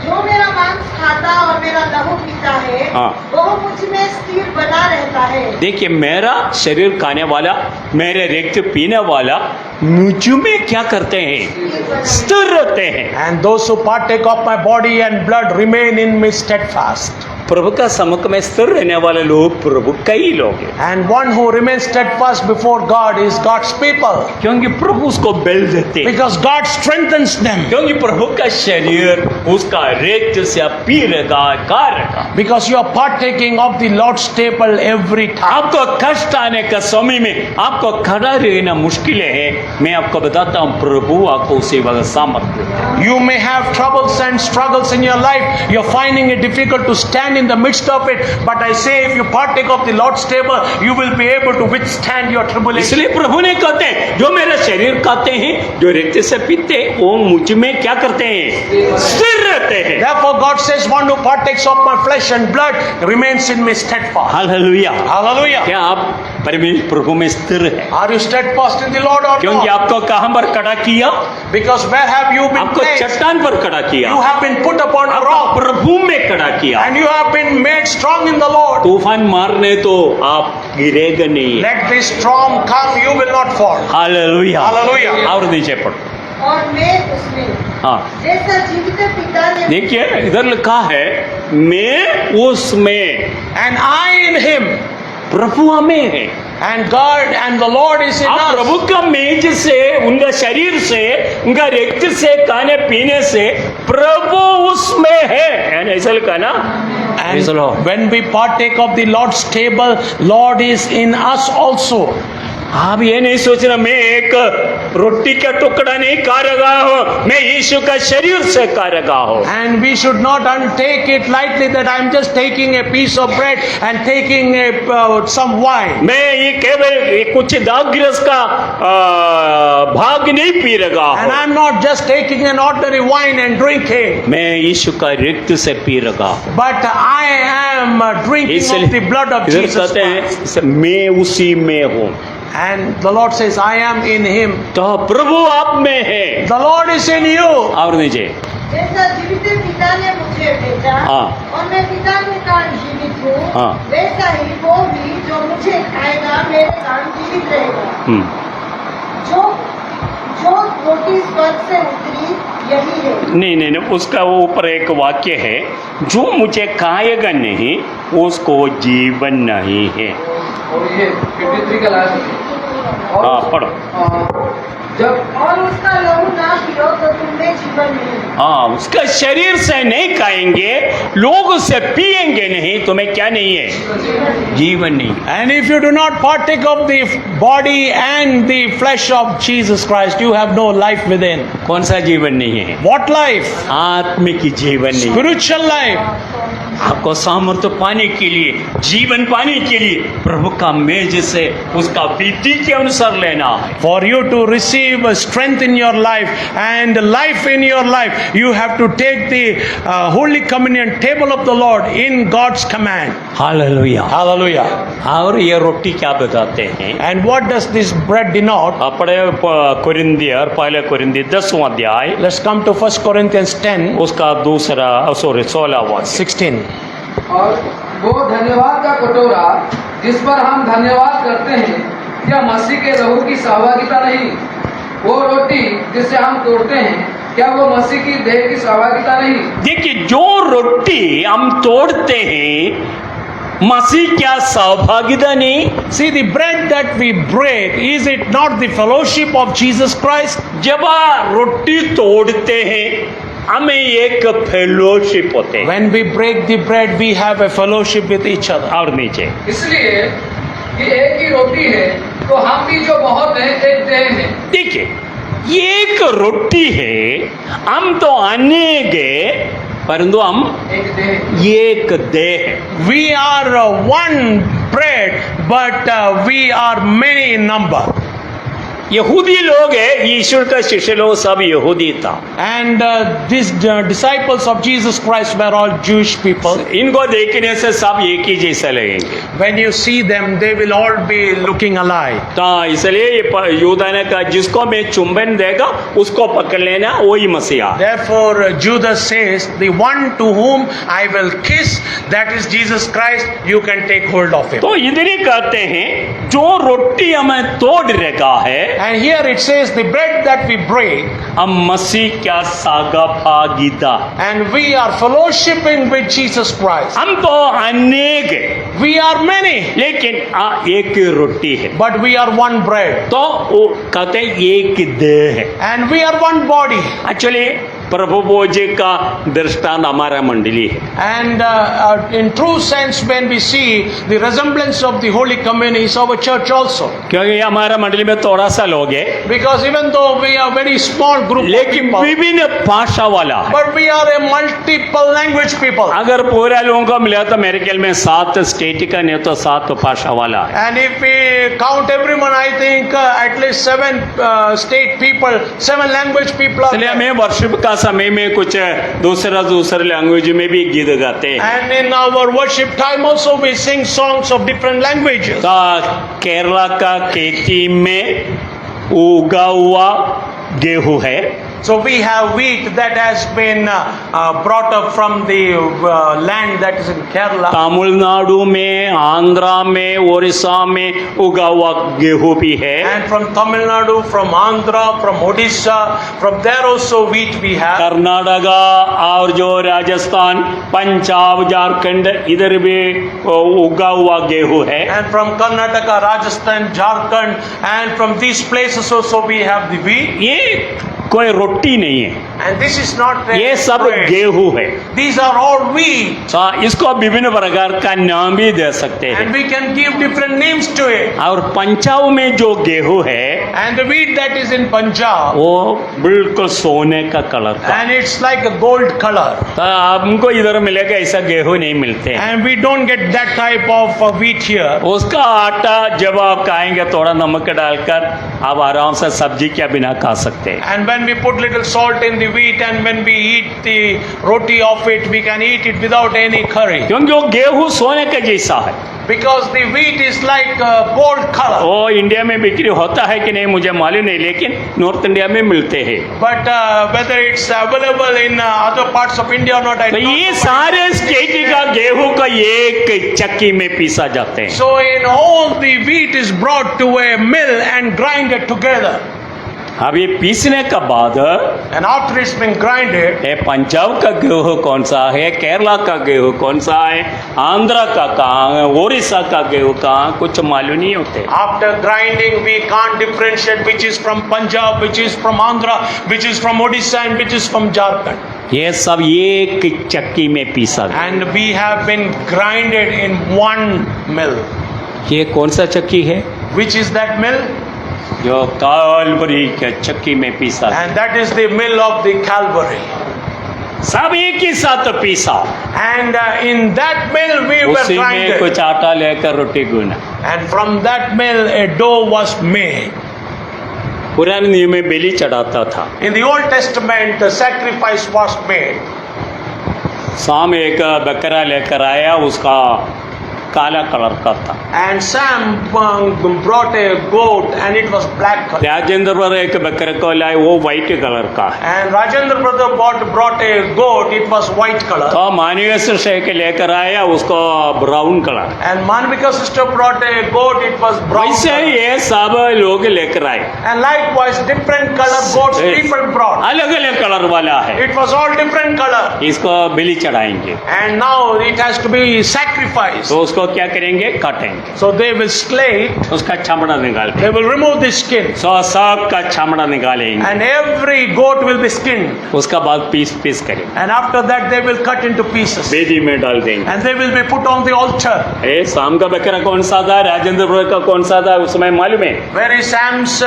[SPEAKER 1] जो मेरा मांस खाता और मेरा लहू पीता है,
[SPEAKER 4] हाँ।
[SPEAKER 1] वह मुझ में स्थिर बना रहता है।
[SPEAKER 4] देखिए, मेरा शरीर खाने वाला, मेरे रक्त पीने वाला मुझ में क्या करते हैं? स्थिर रहते हैं।
[SPEAKER 5] And those who partake of my body and blood remain in me steadfast.
[SPEAKER 4] प्रभु का सम्मुख में स्थिर रहने वाले लोग प्रभु का ही लोग हैं,
[SPEAKER 5] And one who remains steadfast before God is God's people.
[SPEAKER 4] क्योंकि प्रभु उसको बल देते हैं,
[SPEAKER 5] Because God strengthens them.
[SPEAKER 4] क्योंकि प्रभु का शरीर उसका रक्त से पी रहेगा, खा रहेगा।
[SPEAKER 5] Because you are partaking of the Lord's table every time.
[SPEAKER 4] आपको कष्ट आने का समय में आपको खड़ा रहना मुश्किल है, मैं आपको बताता हूँ, प्रभु आपको उसी वक्त सामर्थ्य देता है।
[SPEAKER 5] You may have troubles and struggles in your life. You're finding it difficult to stand in the midst of it. But I say, if you partake of the Lord's table, you will be able to withstand your tribulation.
[SPEAKER 4] इसलिए प्रभु ने कहते हैं, जो मेरा शरीर खाते हैं, जो रक्त से पीते हैं, वो मुझ में क्या करते हैं? स्थिर रहते हैं।
[SPEAKER 5] Therefore, God says, one who partakes of my flesh and blood remains in me steadfast.
[SPEAKER 4] Hallelujah.
[SPEAKER 5] Hallelujah.
[SPEAKER 4] क्या आप परमेश्वर प्रभु में स्थिर है?
[SPEAKER 5] Are you steadfast in the Lord or
[SPEAKER 4] क्योंकि
[SPEAKER 5] not?
[SPEAKER 4] आपको कहां पर खड़ा किया?
[SPEAKER 5] Because where have you been
[SPEAKER 4] आपको
[SPEAKER 5] placed?
[SPEAKER 4] चट्टान पर खड़ा किया,
[SPEAKER 5] You have been put upon a
[SPEAKER 4] आपको
[SPEAKER 5] rock.
[SPEAKER 4] प्रभु में खड़ा किया।
[SPEAKER 5] And you have been made strong in the Lord.
[SPEAKER 4] तूफान मारने तो आप गिरेगा नहीं।
[SPEAKER 5] Let this storm come, you will not fall.
[SPEAKER 4] Hallelujah.
[SPEAKER 5] Hallelujah.
[SPEAKER 4] और नीचे पढ़ो।
[SPEAKER 1] और मैं उसमें
[SPEAKER 4] हाँ,
[SPEAKER 1] जैसा जीवित पिता ने
[SPEAKER 4] देखिए इधर लिखा है, मैं उसमें,
[SPEAKER 5] And I in him.
[SPEAKER 4] प्रभु हमें है।
[SPEAKER 5] And God and the Lord is in
[SPEAKER 4] आप
[SPEAKER 5] us.
[SPEAKER 4] प्रभु का मेज से, उनका शरीर से, उनका रक्त से, खाने पीने से प्रभु उसमें है। यानी ऐसा लिखा ना। Praise the Lord.
[SPEAKER 5] And when we partake of the Lord's table, Lord is in us also.
[SPEAKER 4] आप ये नहीं सोचना मैं एक रोटी का टुकड़ा नहीं खा रहा हूँ, मैं यीशु का शरीर से खा रहा हूँ।
[SPEAKER 5] And we should not take it lightly that I am just taking a piece of bread and taking some wine.
[SPEAKER 4] मैं ये केवल कुछ दाग्रस का भाग नहीं पी रहा
[SPEAKER 5] And I
[SPEAKER 4] हूँ,
[SPEAKER 5] am not just taking an ordinary wine and drinking,
[SPEAKER 4] मैं यीशु का रक्त से पी रहा हूँ।
[SPEAKER 5] but I am drinking of the blood of
[SPEAKER 4] इधर
[SPEAKER 5] Jesus
[SPEAKER 4] कहते
[SPEAKER 5] Christ.
[SPEAKER 4] हैं मैं उसी में हूँ।
[SPEAKER 5] And the Lord says, I am in him.
[SPEAKER 4] तो प्रभु आप में है।
[SPEAKER 5] The Lord is in you.
[SPEAKER 4] और नीचे
[SPEAKER 1] जैसा जीवित पिता ने मुझे भेजा
[SPEAKER 4] हाँ।
[SPEAKER 1] और मैं पिता के कारण जीवित हूँ,
[SPEAKER 4] हाँ।
[SPEAKER 1] वैसा ही वो भी जो मुझे खाएगा मेरे कारण जीवित रहेगा। जो जो रोटी स्वर्ग से उतरी यही है।
[SPEAKER 4] नहीं, उसका वो ऊपर एक वाक्य है, जो मुझे खाएगा नहीं उसको जीवन नहीं है।
[SPEAKER 6] और ये 53 का लास्ट।
[SPEAKER 4] हाँ पढ़ो।
[SPEAKER 6] जब
[SPEAKER 1] और उसका लहू ना पियो तो तुम्हें जीवन नहीं।
[SPEAKER 4] हाँ, उसका शरीर से नहीं खाएंगे, लोग से पिएंगे नहीं, तुम्हें क्या नहीं है? जीवन नहीं।
[SPEAKER 5] And if you do not partake of the body and the flesh of Jesus Christ, you have no life within.
[SPEAKER 4] कौन सा जीवन नहीं है?
[SPEAKER 5] What life?
[SPEAKER 4] आत्मिक जीवन नहीं।
[SPEAKER 5] Spiritual life.
[SPEAKER 4] आपको सामर्थ्य पाने के लिए, जीवन पाने के लिए प्रभु का मेज से उसका विधि के अनुसार लेना है।
[SPEAKER 5] For you to receive strength in your life and life in your life, you have to take the Holy Communion table of the Lord in God's command.
[SPEAKER 4] Hallelujah.
[SPEAKER 5] Hallelujah.
[SPEAKER 4] और ये रोटी क्या बताते हैं?
[SPEAKER 5] And what does this bread denote?
[SPEAKER 4] पढ़े कोरिन्थियर, पहले कोरिन्थी 10वां अध्याय,
[SPEAKER 5] Let's come to 1 Corinthians 10,
[SPEAKER 4] उसका 16वां
[SPEAKER 5] 16.
[SPEAKER 6] और वो धन्यवाद का कटोरा जिस पर हम धन्यवाद करते हैं, क्या मसीह के लहू की सहभागिता नहीं? वो रोटी जिसे हम तोड़ते हैं, क्या वो मसीह की देह की सहभागिता नहीं?
[SPEAKER 4] देखिए, जो रोटी हम तोड़ते हैं मसीह क्या सहभागिता नहीं?
[SPEAKER 5] See, the bread that we break, is it not the fellowship of Jesus Christ?
[SPEAKER 4] जब रोटी तोड़ते हैं हमें एक फेलोशिप होते हैं।
[SPEAKER 5] When we break the bread, we have a fellowship with each other.
[SPEAKER 4] और नीचे
[SPEAKER 6] इसलिए कि एक ही रोटी है, तो हम भी जो बहुत हैं एक देह हैं।
[SPEAKER 4] देखिए, एक रोटी है, हम तो अनेक है परंतु हम
[SPEAKER 6] एक देह।
[SPEAKER 4] एक देह है।
[SPEAKER 5] We are one bread, but we are many in number.
[SPEAKER 4] यहूदी लोग है, ईश्वर का शिष्य लोग सब यहूदी था।
[SPEAKER 5] And these disciples of Jesus Christ were all Jewish people.
[SPEAKER 4] इनको देखने से सब एक ही जैसा लगेंगे।
[SPEAKER 5] When you see them, they will all be looking alike.
[SPEAKER 4] तो इसलिए यूदा ने कहा जिसको मैं चुंबन देगा उसको पकड़ लेना, वही मसीहा।
[SPEAKER 5] Therefore, Judas says, the one to whom I will kiss, that is Jesus Christ, you can take hold of him.
[SPEAKER 4] तो इधर ही कहते हैं जो रोटी हमें तोड़ रखा है,
[SPEAKER 5] And here it says, the bread that we break,
[SPEAKER 4] हम मसीह क्या saga भागीदा,
[SPEAKER 5] and we are fellowshipping with Jesus Christ.
[SPEAKER 4] हम तो अनेक है
[SPEAKER 5] We are many,
[SPEAKER 4] लेकिन एक ही रोटी है।
[SPEAKER 5] but we are one bread.
[SPEAKER 4] तो वो कहते हैं एक देह है।
[SPEAKER 5] And we are one body.
[SPEAKER 4] Actually प्रभु भोजी का दृष्टांत हमारा मंडली है।
[SPEAKER 5] And in true sense, when we see the resemblance of the Holy Communion is our church also.
[SPEAKER 4] क्योंकि हमारा मंडली में थोड़ा सा लोग है,
[SPEAKER 5] Because even though we are very small group of
[SPEAKER 4] लेकिन
[SPEAKER 5] people,
[SPEAKER 4] विभिन्न भाषा वाला है।
[SPEAKER 5] but we are a multiple language people.
[SPEAKER 4] अगर पूरा लोगों को मिला तो मेरे ख्याल में 7 स्टेट का, नहीं तो 7 भाषा वाला है।
[SPEAKER 5] And if we count everyone, I think at least 7 state people, 7 language people are
[SPEAKER 4] इसलिए
[SPEAKER 5] there.
[SPEAKER 4] हमें वर्शिप का समय में कुछ दूसरे लैंग्वेज में भी गीत गाते हैं।
[SPEAKER 5] And in our worship time also we sing songs of different languages.
[SPEAKER 4] तो केरला का खेती में उगा हुआ गेहूं है,
[SPEAKER 5] So we have wheat that has been brought up from the land that is in Kerala.
[SPEAKER 4] Tamil Nadu में, आंध्रा में, उड़ीसा में उगा हुआ गेहूं भी है।
[SPEAKER 5] And from Tamil Nadu, from Andhra, from Odisha, from there also wheat we have.
[SPEAKER 4] Karnataka और जो राजस्थान, पंजाब, झारखंड इधर भी उगा हुआ गेहूं है।
[SPEAKER 5] And from Karnataka, Rajasthan, Jharkhand, and from these places also we have the wheat.
[SPEAKER 4] ये कोई रोटी नहीं है,
[SPEAKER 5] And this is not
[SPEAKER 4] ये सब
[SPEAKER 5] bread.
[SPEAKER 4] गेहूं है।
[SPEAKER 5] These are all wheat.
[SPEAKER 4] इसको विभिन्न प्रकार का नाम भी दे सकते हैं।
[SPEAKER 5] And we can give different names to it.
[SPEAKER 4] और पंजाब में जो गेहूं है
[SPEAKER 5] And the wheat that is in Punjab,
[SPEAKER 4] वो बिल्कुल सोने का कलर का।
[SPEAKER 5] and it's like a gold color.
[SPEAKER 4] तो हमको इधर मिलेगा ऐसा गेहूं नहीं मिलते हैं।
[SPEAKER 5] And we don't get that type of wheat here.
[SPEAKER 4] उसका आटा जब आप खाएंगे थोड़ा नमक डालकर आप आराम से सब्जी के बिना खा सकते हैं।
[SPEAKER 5] And when we put little salt in the wheat and when we eat the roti of it, we can eat it without any curry.
[SPEAKER 4] क्योंकि वो गेहूं सोने का जैसा है।
[SPEAKER 5] Because the wheat is like a gold color.
[SPEAKER 4] वो India में बिक्री होता है कि नहीं मुझे मालूम नहीं, लेकिन नॉर्थ इंडिया में मिलते हैं।
[SPEAKER 5] But whether it's available in other parts of India or not, I
[SPEAKER 4] तो
[SPEAKER 5] don't
[SPEAKER 4] ये
[SPEAKER 5] know.
[SPEAKER 4] सारे स्टेट का गेहूं का एक चक्की में पीसा जाते हैं।
[SPEAKER 5] So in all the wheat is brought to a mill and grinded together.
[SPEAKER 4] अब ये पीसने का बाद
[SPEAKER 5] And after it's been grinded,
[SPEAKER 4] ये पंजाब का गेहूं कौन सा है, केरला का गेहूं कौन सा है, आंध्रा का कहाँ है, उड़ीसा का गेहूं कहाँ, कुछ मालूम नहीं होते।
[SPEAKER 5] after grinding, we can't differentiate which is from Punjab, which is from Andhra, which is from Odisha, and which is from Jharkhand.
[SPEAKER 4] ये सब एक चक्की में पीसा गया।
[SPEAKER 5] And we have been grinded in one mill.
[SPEAKER 4] ये कौन सा चक्की है?
[SPEAKER 5] Which is that mill?
[SPEAKER 4] जो कालवरी के चक्की में पीसा गया।
[SPEAKER 5] And that is the mill of the Calvary.
[SPEAKER 4] सब एक ही साथ पीसा।
[SPEAKER 5] And in that mill we were
[SPEAKER 4] उसी में
[SPEAKER 5] grinded.
[SPEAKER 4] कुछ आटा लेकर रोटी गूना।
[SPEAKER 5] And from that mill a dough was made.
[SPEAKER 4] पुराने नियम में बलि चढ़ाता था।
[SPEAKER 5] In the Old Testament, the sacrifice was made.
[SPEAKER 4] शाम एक बकरा लेकर आया, उसका काला कलर का था।
[SPEAKER 5] And Sam brought a goat and it was black color.
[SPEAKER 4] Rajendra पर एक बकरे को लाए, वो व्हाइट कलर का है।
[SPEAKER 5] And Rajendra brother brought a goat, it was white color.
[SPEAKER 4] तो मानवीय से लेकर आया, उसको brown colour.
[SPEAKER 5] And Manvika sister brought a goat, it was brown
[SPEAKER 4] वैसे
[SPEAKER 5] color.
[SPEAKER 4] ये सब लोग लेकर आए,
[SPEAKER 5] And likewise different color goats people brought.
[SPEAKER 4] अलग अलग कलर वाला है।
[SPEAKER 5] It was all different color.
[SPEAKER 4] इसको बलि चढ़ाएंगे,
[SPEAKER 5] And now it has to be sacrificed.
[SPEAKER 4] तो उसको क्या करेंगे? काटेंगे,
[SPEAKER 5] So they will slay it,
[SPEAKER 4] उसका चमड़ा निकालते,
[SPEAKER 5] they will remove the skin.
[SPEAKER 4] सब का चमड़ा निकालेंगे,
[SPEAKER 5] And every goat will be skinned.
[SPEAKER 4] उसका बाद पीस पीस करेंगे,
[SPEAKER 5] And after that they will cut into pieces.
[SPEAKER 4] वेदी में डाल देंगे।
[SPEAKER 5] And they will be put on the altar.
[SPEAKER 4] शाम का बकरा कौन सा था, राजेंद्र का कौन सा था, उसमें मालूम है?
[SPEAKER 5] Where is Sam's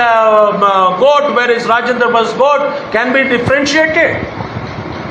[SPEAKER 5] goat? Where is Rajendra's goat? Can be differentiated.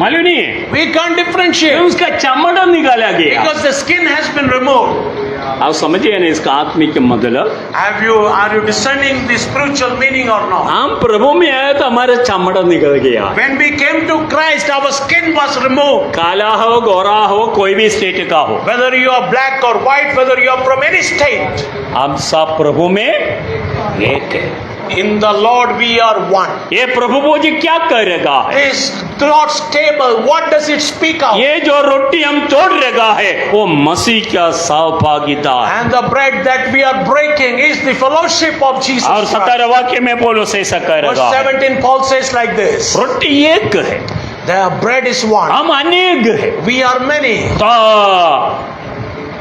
[SPEAKER 4] मालूम नहीं है,
[SPEAKER 5] We can't differentiate
[SPEAKER 4] उसका चमड़ा निकाला गया।
[SPEAKER 5] because the skin has been removed.
[SPEAKER 4] आप समझिए ना इसका आत्मिक मतलब।
[SPEAKER 5] Are you discerning the spiritual meaning or not?
[SPEAKER 4] हम प्रभु में आए तो हमारा चमड़ा निकल गया।
[SPEAKER 5] When we came to Christ, our skin was removed.
[SPEAKER 4] काला हो, गोरा हो, कोई भी स्टेट का हो,
[SPEAKER 5] Whether you are black or white, whether you are from any state,
[SPEAKER 4] हम सब प्रभु में एक है।
[SPEAKER 5] in the Lord we are one.
[SPEAKER 4] ये प्रभु बोझ क्या करेगा?
[SPEAKER 5] Is Lord's table, what does it speak of?
[SPEAKER 4] ये जो रोटी हम तोड़ रहेगा है, वो मसीह का सहभागिता है।
[SPEAKER 5] And the bread that we are breaking is the fellowship of Jesus
[SPEAKER 4] और
[SPEAKER 5] Christ.
[SPEAKER 4] 17 वाक्य में पौलुस ऐसा
[SPEAKER 5] Verse
[SPEAKER 4] करेगा,
[SPEAKER 5] 17, Paul says like this:
[SPEAKER 4] रोटी एक है,
[SPEAKER 5] the bread is one,
[SPEAKER 4] हम अनेक है,
[SPEAKER 5] we are many,
[SPEAKER 4] तो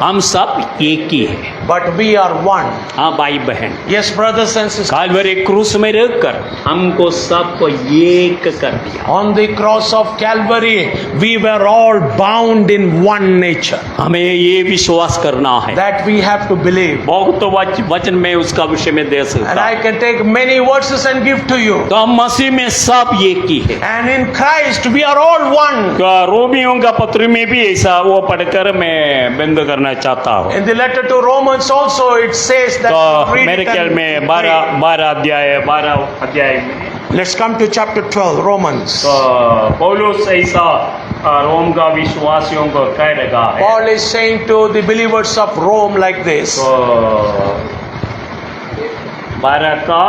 [SPEAKER 4] हम सब एक ही है।
[SPEAKER 5] but we are one.
[SPEAKER 4] हाँ भाई बहन,
[SPEAKER 5] Yes, brothers and sisters.
[SPEAKER 4] Kalvari क्रूस में रहकर हमको सबको एक कर दिया।
[SPEAKER 5] On the cross of Calvary, we were all bound in one nature.
[SPEAKER 4] हमें ये विश्वास करना है।
[SPEAKER 5] That we have to believe.
[SPEAKER 4] बहुत तो वचन में उसका विषय में दे सकता
[SPEAKER 5] And I
[SPEAKER 4] हूं।
[SPEAKER 5] can take many verses and give to you.
[SPEAKER 4] तो हम मसीह में सब एक ही है।
[SPEAKER 5] And in Christ, we are all one.
[SPEAKER 4] रोमियों का पत्र में भी ऐसा वो पढ़कर मैं बंद करना चाहता हूँ।
[SPEAKER 5] In the letter to Romans also it says that.
[SPEAKER 4] तो
[SPEAKER 5] read
[SPEAKER 4] मेरे
[SPEAKER 5] it and
[SPEAKER 4] ख्याल में
[SPEAKER 5] pray.
[SPEAKER 4] 12 अध्याय में
[SPEAKER 5] Let's come to chapter 12, Romans.
[SPEAKER 4] तो पौलुस ऐसा रोम का विश्वासियों को कह रहा है।
[SPEAKER 5] Paul is saying to the believers of Rome like this.
[SPEAKER 4] तो 12 का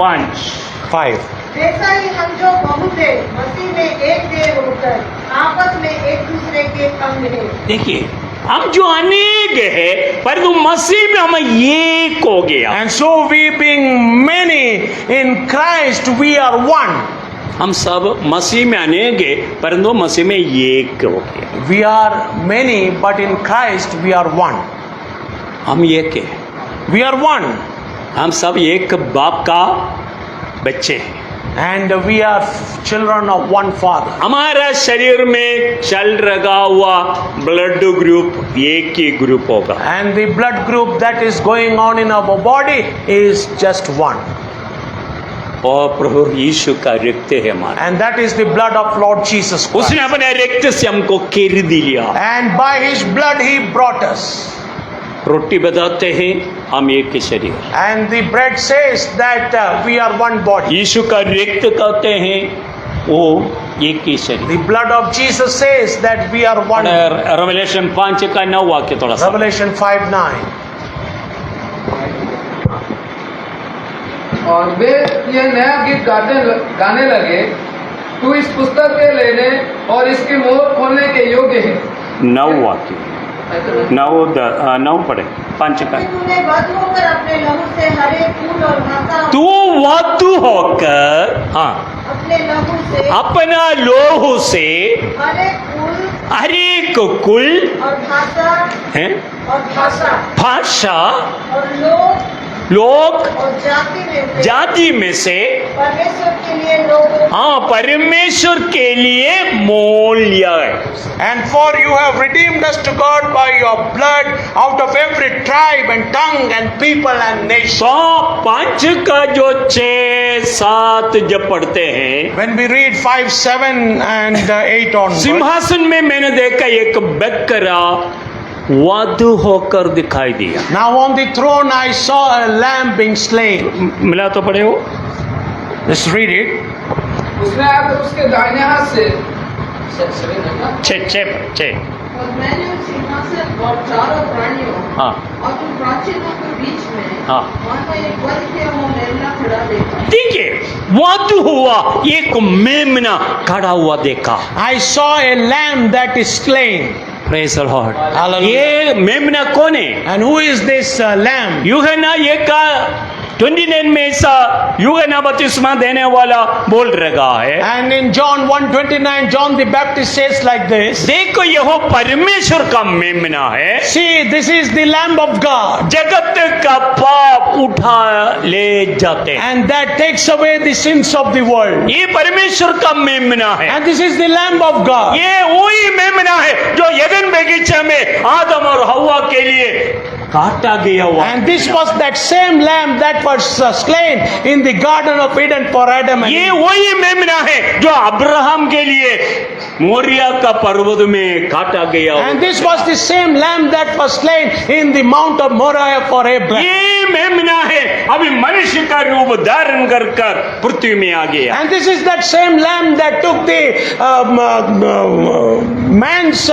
[SPEAKER 4] 5
[SPEAKER 5] 5.
[SPEAKER 1] ऐसा ही हम जो बहुत है मसीह में एक देह होकर आपस में एक दूसरे के अंग है।
[SPEAKER 4] देखिए, हम जो अनेक है परंतु मसीह में हम एक हो गया।
[SPEAKER 5] And so we being many in Christ, we are one.
[SPEAKER 4] हम सब मसीह में अनेक है परंतु मसीह में एक हो गया।
[SPEAKER 5] We are many, but in Christ we are one.
[SPEAKER 4] हम एक है,
[SPEAKER 5] We are one.
[SPEAKER 4] हम सब एक बाप का बच्चे हैं।
[SPEAKER 5] And we are children of one Father.
[SPEAKER 4] हमारा शरीर में चल रहा हुआ ब्लड ग्रुप एक ही ग्रुप होगा।
[SPEAKER 5] And the blood group that is going on in our body is just one.
[SPEAKER 4] और प्रभु यीशु का रक्त है हमारा,
[SPEAKER 5] And that is the blood of Lord Jesus Christ.
[SPEAKER 4] उसने अपने रक्त से हमको खरीद लिया।
[SPEAKER 5] And by His blood He brought us.
[SPEAKER 4] रोटी बताते हैं हम एक ही शरीर,
[SPEAKER 5] And the bread says that we are one body.
[SPEAKER 4] यीशु का रक्त कहते हैं वो एक ही शरीर।
[SPEAKER 5] The blood of Jesus says that we are one.
[SPEAKER 4] Revelation 5 का 9 वाक्य थोड़ा सा।
[SPEAKER 5] Revelation 5:9.
[SPEAKER 6] और वे यह नया गीत गाने लगे, तू इस पुस्तक के लेने और इसकी मोहर खोलने के योग्य है।
[SPEAKER 4] 9 वाक्य, 9 पढ़े 5 का।
[SPEAKER 1] तूने वध होकर अपने लहू से हर एक कुल और भाषा
[SPEAKER 4] तू वधु होकर, हाँ,
[SPEAKER 1] अपने लहू से
[SPEAKER 4] अपना लोहू से
[SPEAKER 1] हर एक कुल
[SPEAKER 4] हर एक कुल
[SPEAKER 1] और भाषा
[SPEAKER 4] है,
[SPEAKER 1] और
[SPEAKER 4] भाषा
[SPEAKER 1] और
[SPEAKER 4] लोग
[SPEAKER 1] और
[SPEAKER 4] जाति में से
[SPEAKER 1] परमेश्वर के लिए लोगों,
[SPEAKER 4] हाँ, परमेश्वर के लिए मोल लिया है।
[SPEAKER 5] And for you have redeemed us to God by your blood out of every tribe and tongue and people and nation.
[SPEAKER 4] 5 का जो 6, 7 जब पढ़ते हैं,
[SPEAKER 5] When we read 5, 7 and 8 on,
[SPEAKER 4] सिंहासन में मैंने देखा एक बकरा वधु होकर दिखाई दिया।
[SPEAKER 5] now on the throne I saw a lamb being slain.
[SPEAKER 4] मिला तो पढ़े हो,
[SPEAKER 5] Let's read it.
[SPEAKER 6] उसने आकर उसके दाहिने हाथ से
[SPEAKER 4] 6
[SPEAKER 8] और मैंने उस सिंहासन और चारों प्राणियों
[SPEAKER 4] हाँ
[SPEAKER 8] और उन प्राचीनों के बीच में
[SPEAKER 4] हाँ।
[SPEAKER 8] मानो एक वध किया हुआ मेमना खड़ा देखा।
[SPEAKER 4] देखिए, वधु हुआ एक मेमना खड़ा हुआ देखा।
[SPEAKER 5] I saw a lamb that is slain.
[SPEAKER 4] Praise the Lord.
[SPEAKER 5] Hallelujah.
[SPEAKER 4] ये मेमना कौन है?
[SPEAKER 5] And who is this lamb?
[SPEAKER 4] यूहन्ना 1:29 में ऐसा यूहन्ना बपतिस्मा देने वाला बोल रहा है।
[SPEAKER 5] And in John 1:29, John the Baptist says like this.
[SPEAKER 4] देखो, यह परमेश्वर का मेमना है।
[SPEAKER 5] See, this is the Lamb of God.
[SPEAKER 4] जगत का पाप उठा ले जाते हैं।
[SPEAKER 5] And that takes away the sins of the world.
[SPEAKER 4] ये परमेश्वर का मेमना है।
[SPEAKER 5] And this is the Lamb of God.
[SPEAKER 4] ये वही मेमना है जो यदन बगीचे में आदम और हव्वा के लिए काटा गया हुआ।
[SPEAKER 5] And this was that same lamb that was slain in the Garden of Eden for Adam and
[SPEAKER 4] ये
[SPEAKER 5] Eve.
[SPEAKER 4] वही मेमना है जो अब्राहम के लिए मोरिया का पर्वत में काटा गया हुआ।
[SPEAKER 5] And this was the same lamb that was slain in the Mount of Moriah for Abraham.
[SPEAKER 4] ये मेमना है अभी मनुष्य का रूप धारण कर पृथ्वी में आ गया।
[SPEAKER 5] And this is that same lamb that took the man's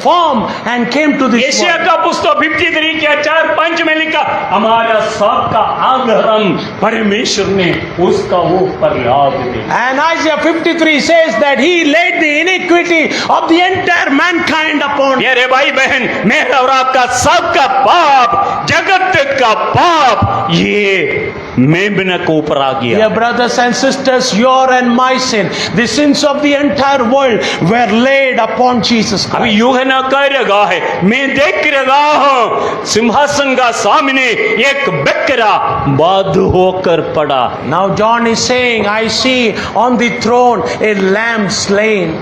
[SPEAKER 5] form and came to this
[SPEAKER 4] यशायाह
[SPEAKER 5] world.
[SPEAKER 4] का पुस्तक 53 के 4-5 में लिखा, हमारा सबका आधर्म परमेश्वर ने उसका वो पर लाद दिया।
[SPEAKER 5] And Isaiah 53 says that he laid the iniquity of the entire mankind upon him.
[SPEAKER 4] मेरे भाई बहन, मेरा और आपका सबका पाप, जगत का पाप ये मेमना को ऊपर आ गया।
[SPEAKER 5] Dear brothers and sisters, your and my sin, the sins of the entire world were laid upon Jesus
[SPEAKER 4] अभी
[SPEAKER 5] Christ.
[SPEAKER 4] यूहन्ना कह रहा है, मैं देख रहा हूं सिंहासन का सामने एक बकरा वध होकर पड़ा।
[SPEAKER 5] Now John is saying, I see on the throne a lamb slain.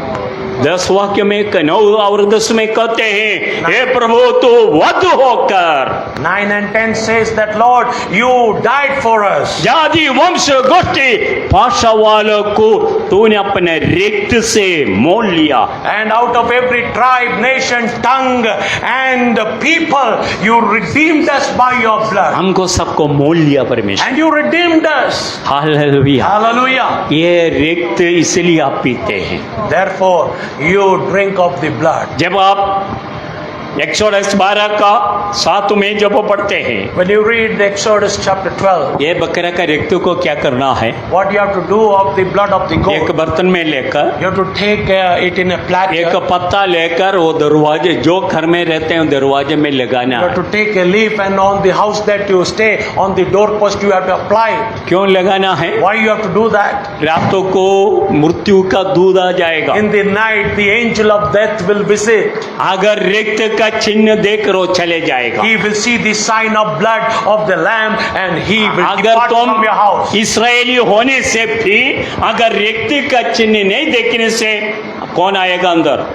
[SPEAKER 4] 10 वाक्य में 9 और 10 में कहते हैं, हे प्रभु तू वध होकर
[SPEAKER 5] 9 and 10 says that Lord, you died for us.
[SPEAKER 4] जाति वंश गोष्ठी भाषा वालों को तूने अपने रक्त से मोल लिया।
[SPEAKER 5] And out of every tribe, nation, tongue and people, you redeemed us by your blood.
[SPEAKER 4] हमको सबको मोल लिया परमेश्वर।
[SPEAKER 5] And you redeemed us.
[SPEAKER 4] Hallelujah.
[SPEAKER 5] Hallelujah.
[SPEAKER 4] ये रक्त इसलिए आप पीते हैं।
[SPEAKER 5] Therefore, you drink of the blood.
[SPEAKER 4] जब आप एक्सोडस 12 का 7 में जब पढ़ते हैं,
[SPEAKER 5] when you read the Exodus chapter 12,
[SPEAKER 4] ये बकरा का रक्त को क्या करना है?
[SPEAKER 5] what you have to do of the blood of the
[SPEAKER 4] एक
[SPEAKER 5] goat,
[SPEAKER 4] बर्तन में लेकर,
[SPEAKER 5] you have to take it in a
[SPEAKER 4] एक
[SPEAKER 5] platter.
[SPEAKER 4] पत्ता लेकर वो दरवाजे जो घर में रहते हैं दरवाजे में लगाना
[SPEAKER 5] You have
[SPEAKER 4] है।
[SPEAKER 5] to take a leaf and on the house that you stay, on the doorpost you have to apply it.
[SPEAKER 4] क्यों लगाना है?
[SPEAKER 5] Why you have to do that?
[SPEAKER 4] रातों को मृत्यु का दूध आ जाएगा।
[SPEAKER 5] In the night, the angel of death will visit.
[SPEAKER 4] अगर रक्त का चिन्ह देख रो चले जाएगा।
[SPEAKER 5] He will see the sign of blood of the lamb and he will
[SPEAKER 4] अगर
[SPEAKER 5] depart
[SPEAKER 4] तुम
[SPEAKER 5] from your house.
[SPEAKER 4] इसराइली होने से भी अगर रक्त का चिन्ह नहीं देखने से कौन आएगा अंदर?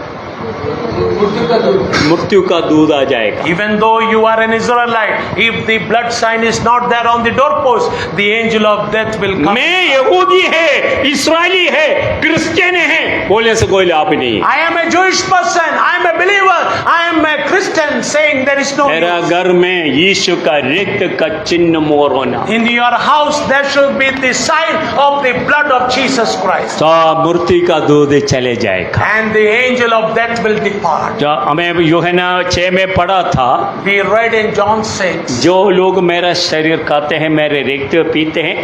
[SPEAKER 6] मृत्यु का दूध।
[SPEAKER 4] मृत्यु का दूध आ जाएगा।
[SPEAKER 5] Even though you are an Israelite, if the blood sign is not there on the doorpost, the angel of death will come.
[SPEAKER 4] मैं यहूदी है, इस्राएली है, क्रिश्चियन है, बोलने से कोई लाभ नहीं।
[SPEAKER 5] I am a Jewish person, I am a believer, I am a Christian, saying there is no
[SPEAKER 4] मेरा
[SPEAKER 5] use.
[SPEAKER 4] घर में यीशु का रक्त का चिन्ह मोर होना।
[SPEAKER 5] In your house there should be the sign of the blood of Jesus Christ.
[SPEAKER 4] तो मृत्यु का दूध चले जाएगा।
[SPEAKER 5] And the angel of death will depart.
[SPEAKER 4] जो हमें यूहन्ना 6 में पढ़ा था,
[SPEAKER 5] We read in John 6.
[SPEAKER 4] जो लोग मेरा शरीर खाते हैं, मेरे रक्त पीते हैं,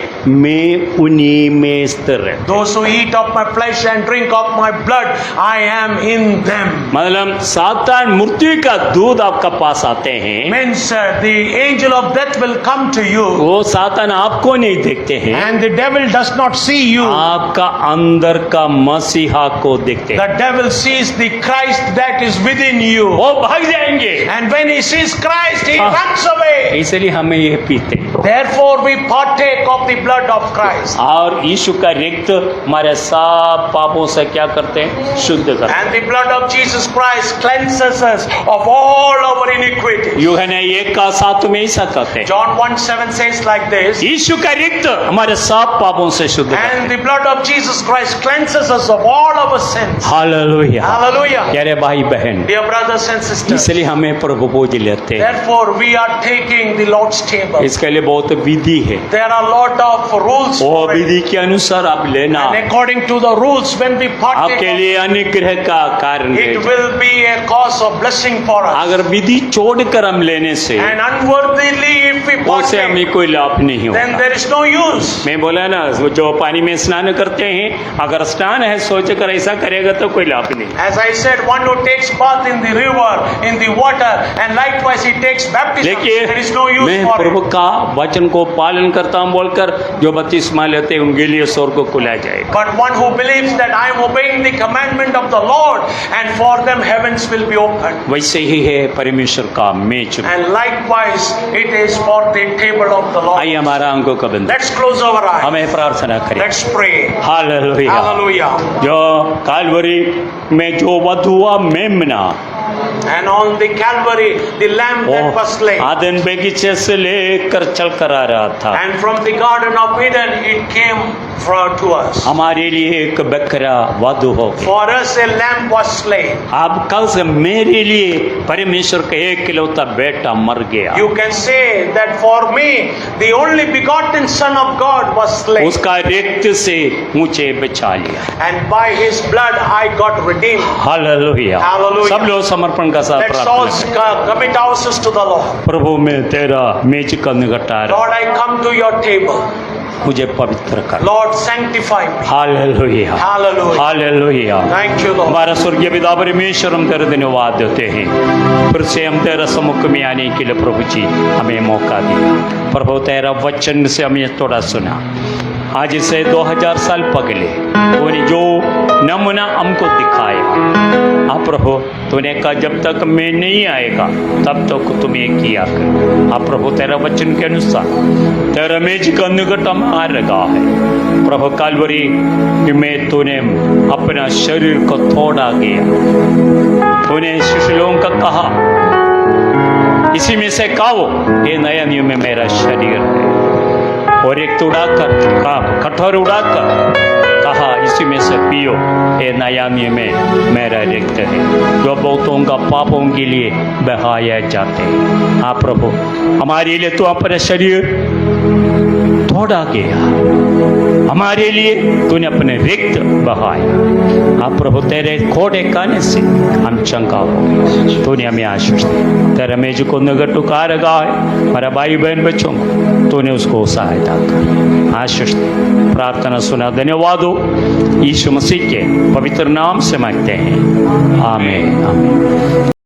[SPEAKER 4] मैं उन्हीं में स्थिर रहता हूं।
[SPEAKER 5] Those who eat of my flesh and drink of my blood, I am in them.
[SPEAKER 4] मतलब सातान मृत्यु का दूध आपका पास आते हैं,
[SPEAKER 5] Means the angel of death will come to you
[SPEAKER 4] वो सातान आपको नहीं देखते हैं,
[SPEAKER 5] and the devil does not see you.
[SPEAKER 4] आपका अंदर का मसीहा को देखते हैं।
[SPEAKER 5] The devil sees the Christ that is within you.
[SPEAKER 4] वो भाग जाएंगे,
[SPEAKER 5] And when he sees Christ, he
[SPEAKER 4] Ah.
[SPEAKER 5] runs away.
[SPEAKER 4] इसलिए हमें ये पीते हैं।
[SPEAKER 5] Therefore we partake of the blood of Christ.
[SPEAKER 4] और यीशु का रक्त हमारे सब पापों से क्या करते हैं? शुद्ध करते हैं।
[SPEAKER 5] And the blood of Jesus Christ cleanses us of all our iniquities.
[SPEAKER 4] यूहन्ना 1 का 7 में ऐसा कहते हैं,
[SPEAKER 5] John 1:7 says like this.
[SPEAKER 4] यीशु का रक्त हमारे सब पापों से शुद्ध करते हैं।
[SPEAKER 5] And the blood of Jesus Christ cleanses us of all our sins.
[SPEAKER 4] Hallelujah.
[SPEAKER 5] Hallelujah.
[SPEAKER 4] प्यारे भाई बहन,
[SPEAKER 5] Dear brothers and sisters,
[SPEAKER 4] इसलिए हमें प्रभु पूज लेते हैं।
[SPEAKER 5] therefore we are taking the Lord's table.
[SPEAKER 4] इसके लिए बहुत विधि है,
[SPEAKER 5] There are a lot of rules
[SPEAKER 4] वो
[SPEAKER 5] for it.
[SPEAKER 4] विधि के अनुसार आप लेना,
[SPEAKER 5] And according to the rules, when we partake,
[SPEAKER 4] आपके लिए अनुग्रह का कारण है।
[SPEAKER 5] it will be a cause of blessing for us.
[SPEAKER 4] अगर विधि छोड़कर हम लेने से
[SPEAKER 5] And unworthily, if we
[SPEAKER 4] उससे हमें
[SPEAKER 5] partake,
[SPEAKER 4] कोई लाभ नहीं
[SPEAKER 5] then
[SPEAKER 4] होगा।
[SPEAKER 5] there is no use.
[SPEAKER 4] मैं बोला ना, वो जो पानी में स्नान करते हैं, अगर स्नान है सोच कर ऐसा करेगा तो कोई लाभ नहीं।
[SPEAKER 5] As I said, one who takes bath in the river, in the water, and likewise he takes baptism,
[SPEAKER 4] देखिए,
[SPEAKER 5] there is no use
[SPEAKER 4] मैं
[SPEAKER 5] for
[SPEAKER 4] प्रभु
[SPEAKER 5] it.
[SPEAKER 4] का वचन को पालन करता हूँ बोलकर जो बपतिस्मा लेते हैं उनके लिए स्वर्ग को खुला जाएगा।
[SPEAKER 5] But one who believes that I am obeying the commandment of the Lord, and for them heavens will be opened.
[SPEAKER 4] वैसे ही है परमेश्वर का मेज।
[SPEAKER 5] And likewise, it is for the table of the Lord.
[SPEAKER 4] आइए हमारा आंखों का बंद,
[SPEAKER 5] Let's close our eyes.
[SPEAKER 4] हमें प्रार्थना करें।
[SPEAKER 5] Let's pray.
[SPEAKER 4] हालेलुया।
[SPEAKER 5] Hallelujah.
[SPEAKER 4] जो कालवरी में जो वधुआ मेमना
[SPEAKER 5] And on the Calvary, the lamb that was slain.
[SPEAKER 4] आदन बगीचे से लेकर चल कर आ रहा था,
[SPEAKER 5] And from the Garden of Eden, it came to us.
[SPEAKER 4] हमारे लिए एक बकरा वधु हो गया।
[SPEAKER 5] For us, a lamb was slain.
[SPEAKER 4] अब कल से मेरे लिए परमेश्वर का एक इकलौता बेटा मर गया।
[SPEAKER 5] You can say that for me, the only begotten Son of God was slain.
[SPEAKER 4] उसका रक्त से मुझे बचा लिया।
[SPEAKER 5] And by his blood, I got redeemed.
[SPEAKER 4] Hallelujah.
[SPEAKER 5] Hallelujah.
[SPEAKER 4] सब लोग समर्पण का साथ
[SPEAKER 5] Let's all
[SPEAKER 4] प्रार्थना करें।
[SPEAKER 5] commit ourselves to the Lord.
[SPEAKER 4] प्रभु मैं तेरा मेज का निकट आ रहा,
[SPEAKER 5] Lord, I come to your table.
[SPEAKER 4] मुझे पवित्र कर।
[SPEAKER 5] Lord, sanctify me.
[SPEAKER 4] Hallelujah.
[SPEAKER 5] Hallelujah.
[SPEAKER 4] Hallelujah.
[SPEAKER 5] Thank you, Lord.
[SPEAKER 4] हमारा स्वर्गीय पिता परमेश्वर, हम तेरे धन्यवाद देते हैं, फिर से हम तेरा सम्मुख में आने के लिए प्रभु जी हमें मौका दिया। प्रभु तेरा वचन से हमें थोड़ा सुना, आज से 2000 साल पहले तूने जो नमूना हमको दिखाया, हाँ प्रभु तूने कहा जब तक मैं नहीं आएगा तब तक तुम्हें किया कर। हाँ प्रभु तेरा वचन के अनुसार तेरा मेज का निकट हम आ रहा है प्रभु। कालवरी में तूने अपना शरीर को तोड़ा गया, तूने शिष्यों का कहा इसी में से खाओ, ये नया नियम में मेरा शरीर है, और एक उड़ाकर कठोर उड़ाकर कहा इसी में से पियो, ये नया नियम में मेरा रक्त है जो बहुतों का पापों के लिए बहाया जाते हैं। हाँ प्रभु हमारे लिए तो अपना शरीर छोड़ा गया, हमारे लिए तूने अपने रिक्त बहाया। आप प्रभु तेरे खोड़े खाने से हम चंगा हो गए। तूने हमें आशीष दी। तेरे मेज को नगर टुकार लगा है, हमारा भाई बहन बच्चों को तूने उसको सहायता कर, आशीष दे। प्रार्थना सुना, धन्यवाद हो। यीशु मसीह के पवित्र नाम से मांगते हैं, आमीन आमीन।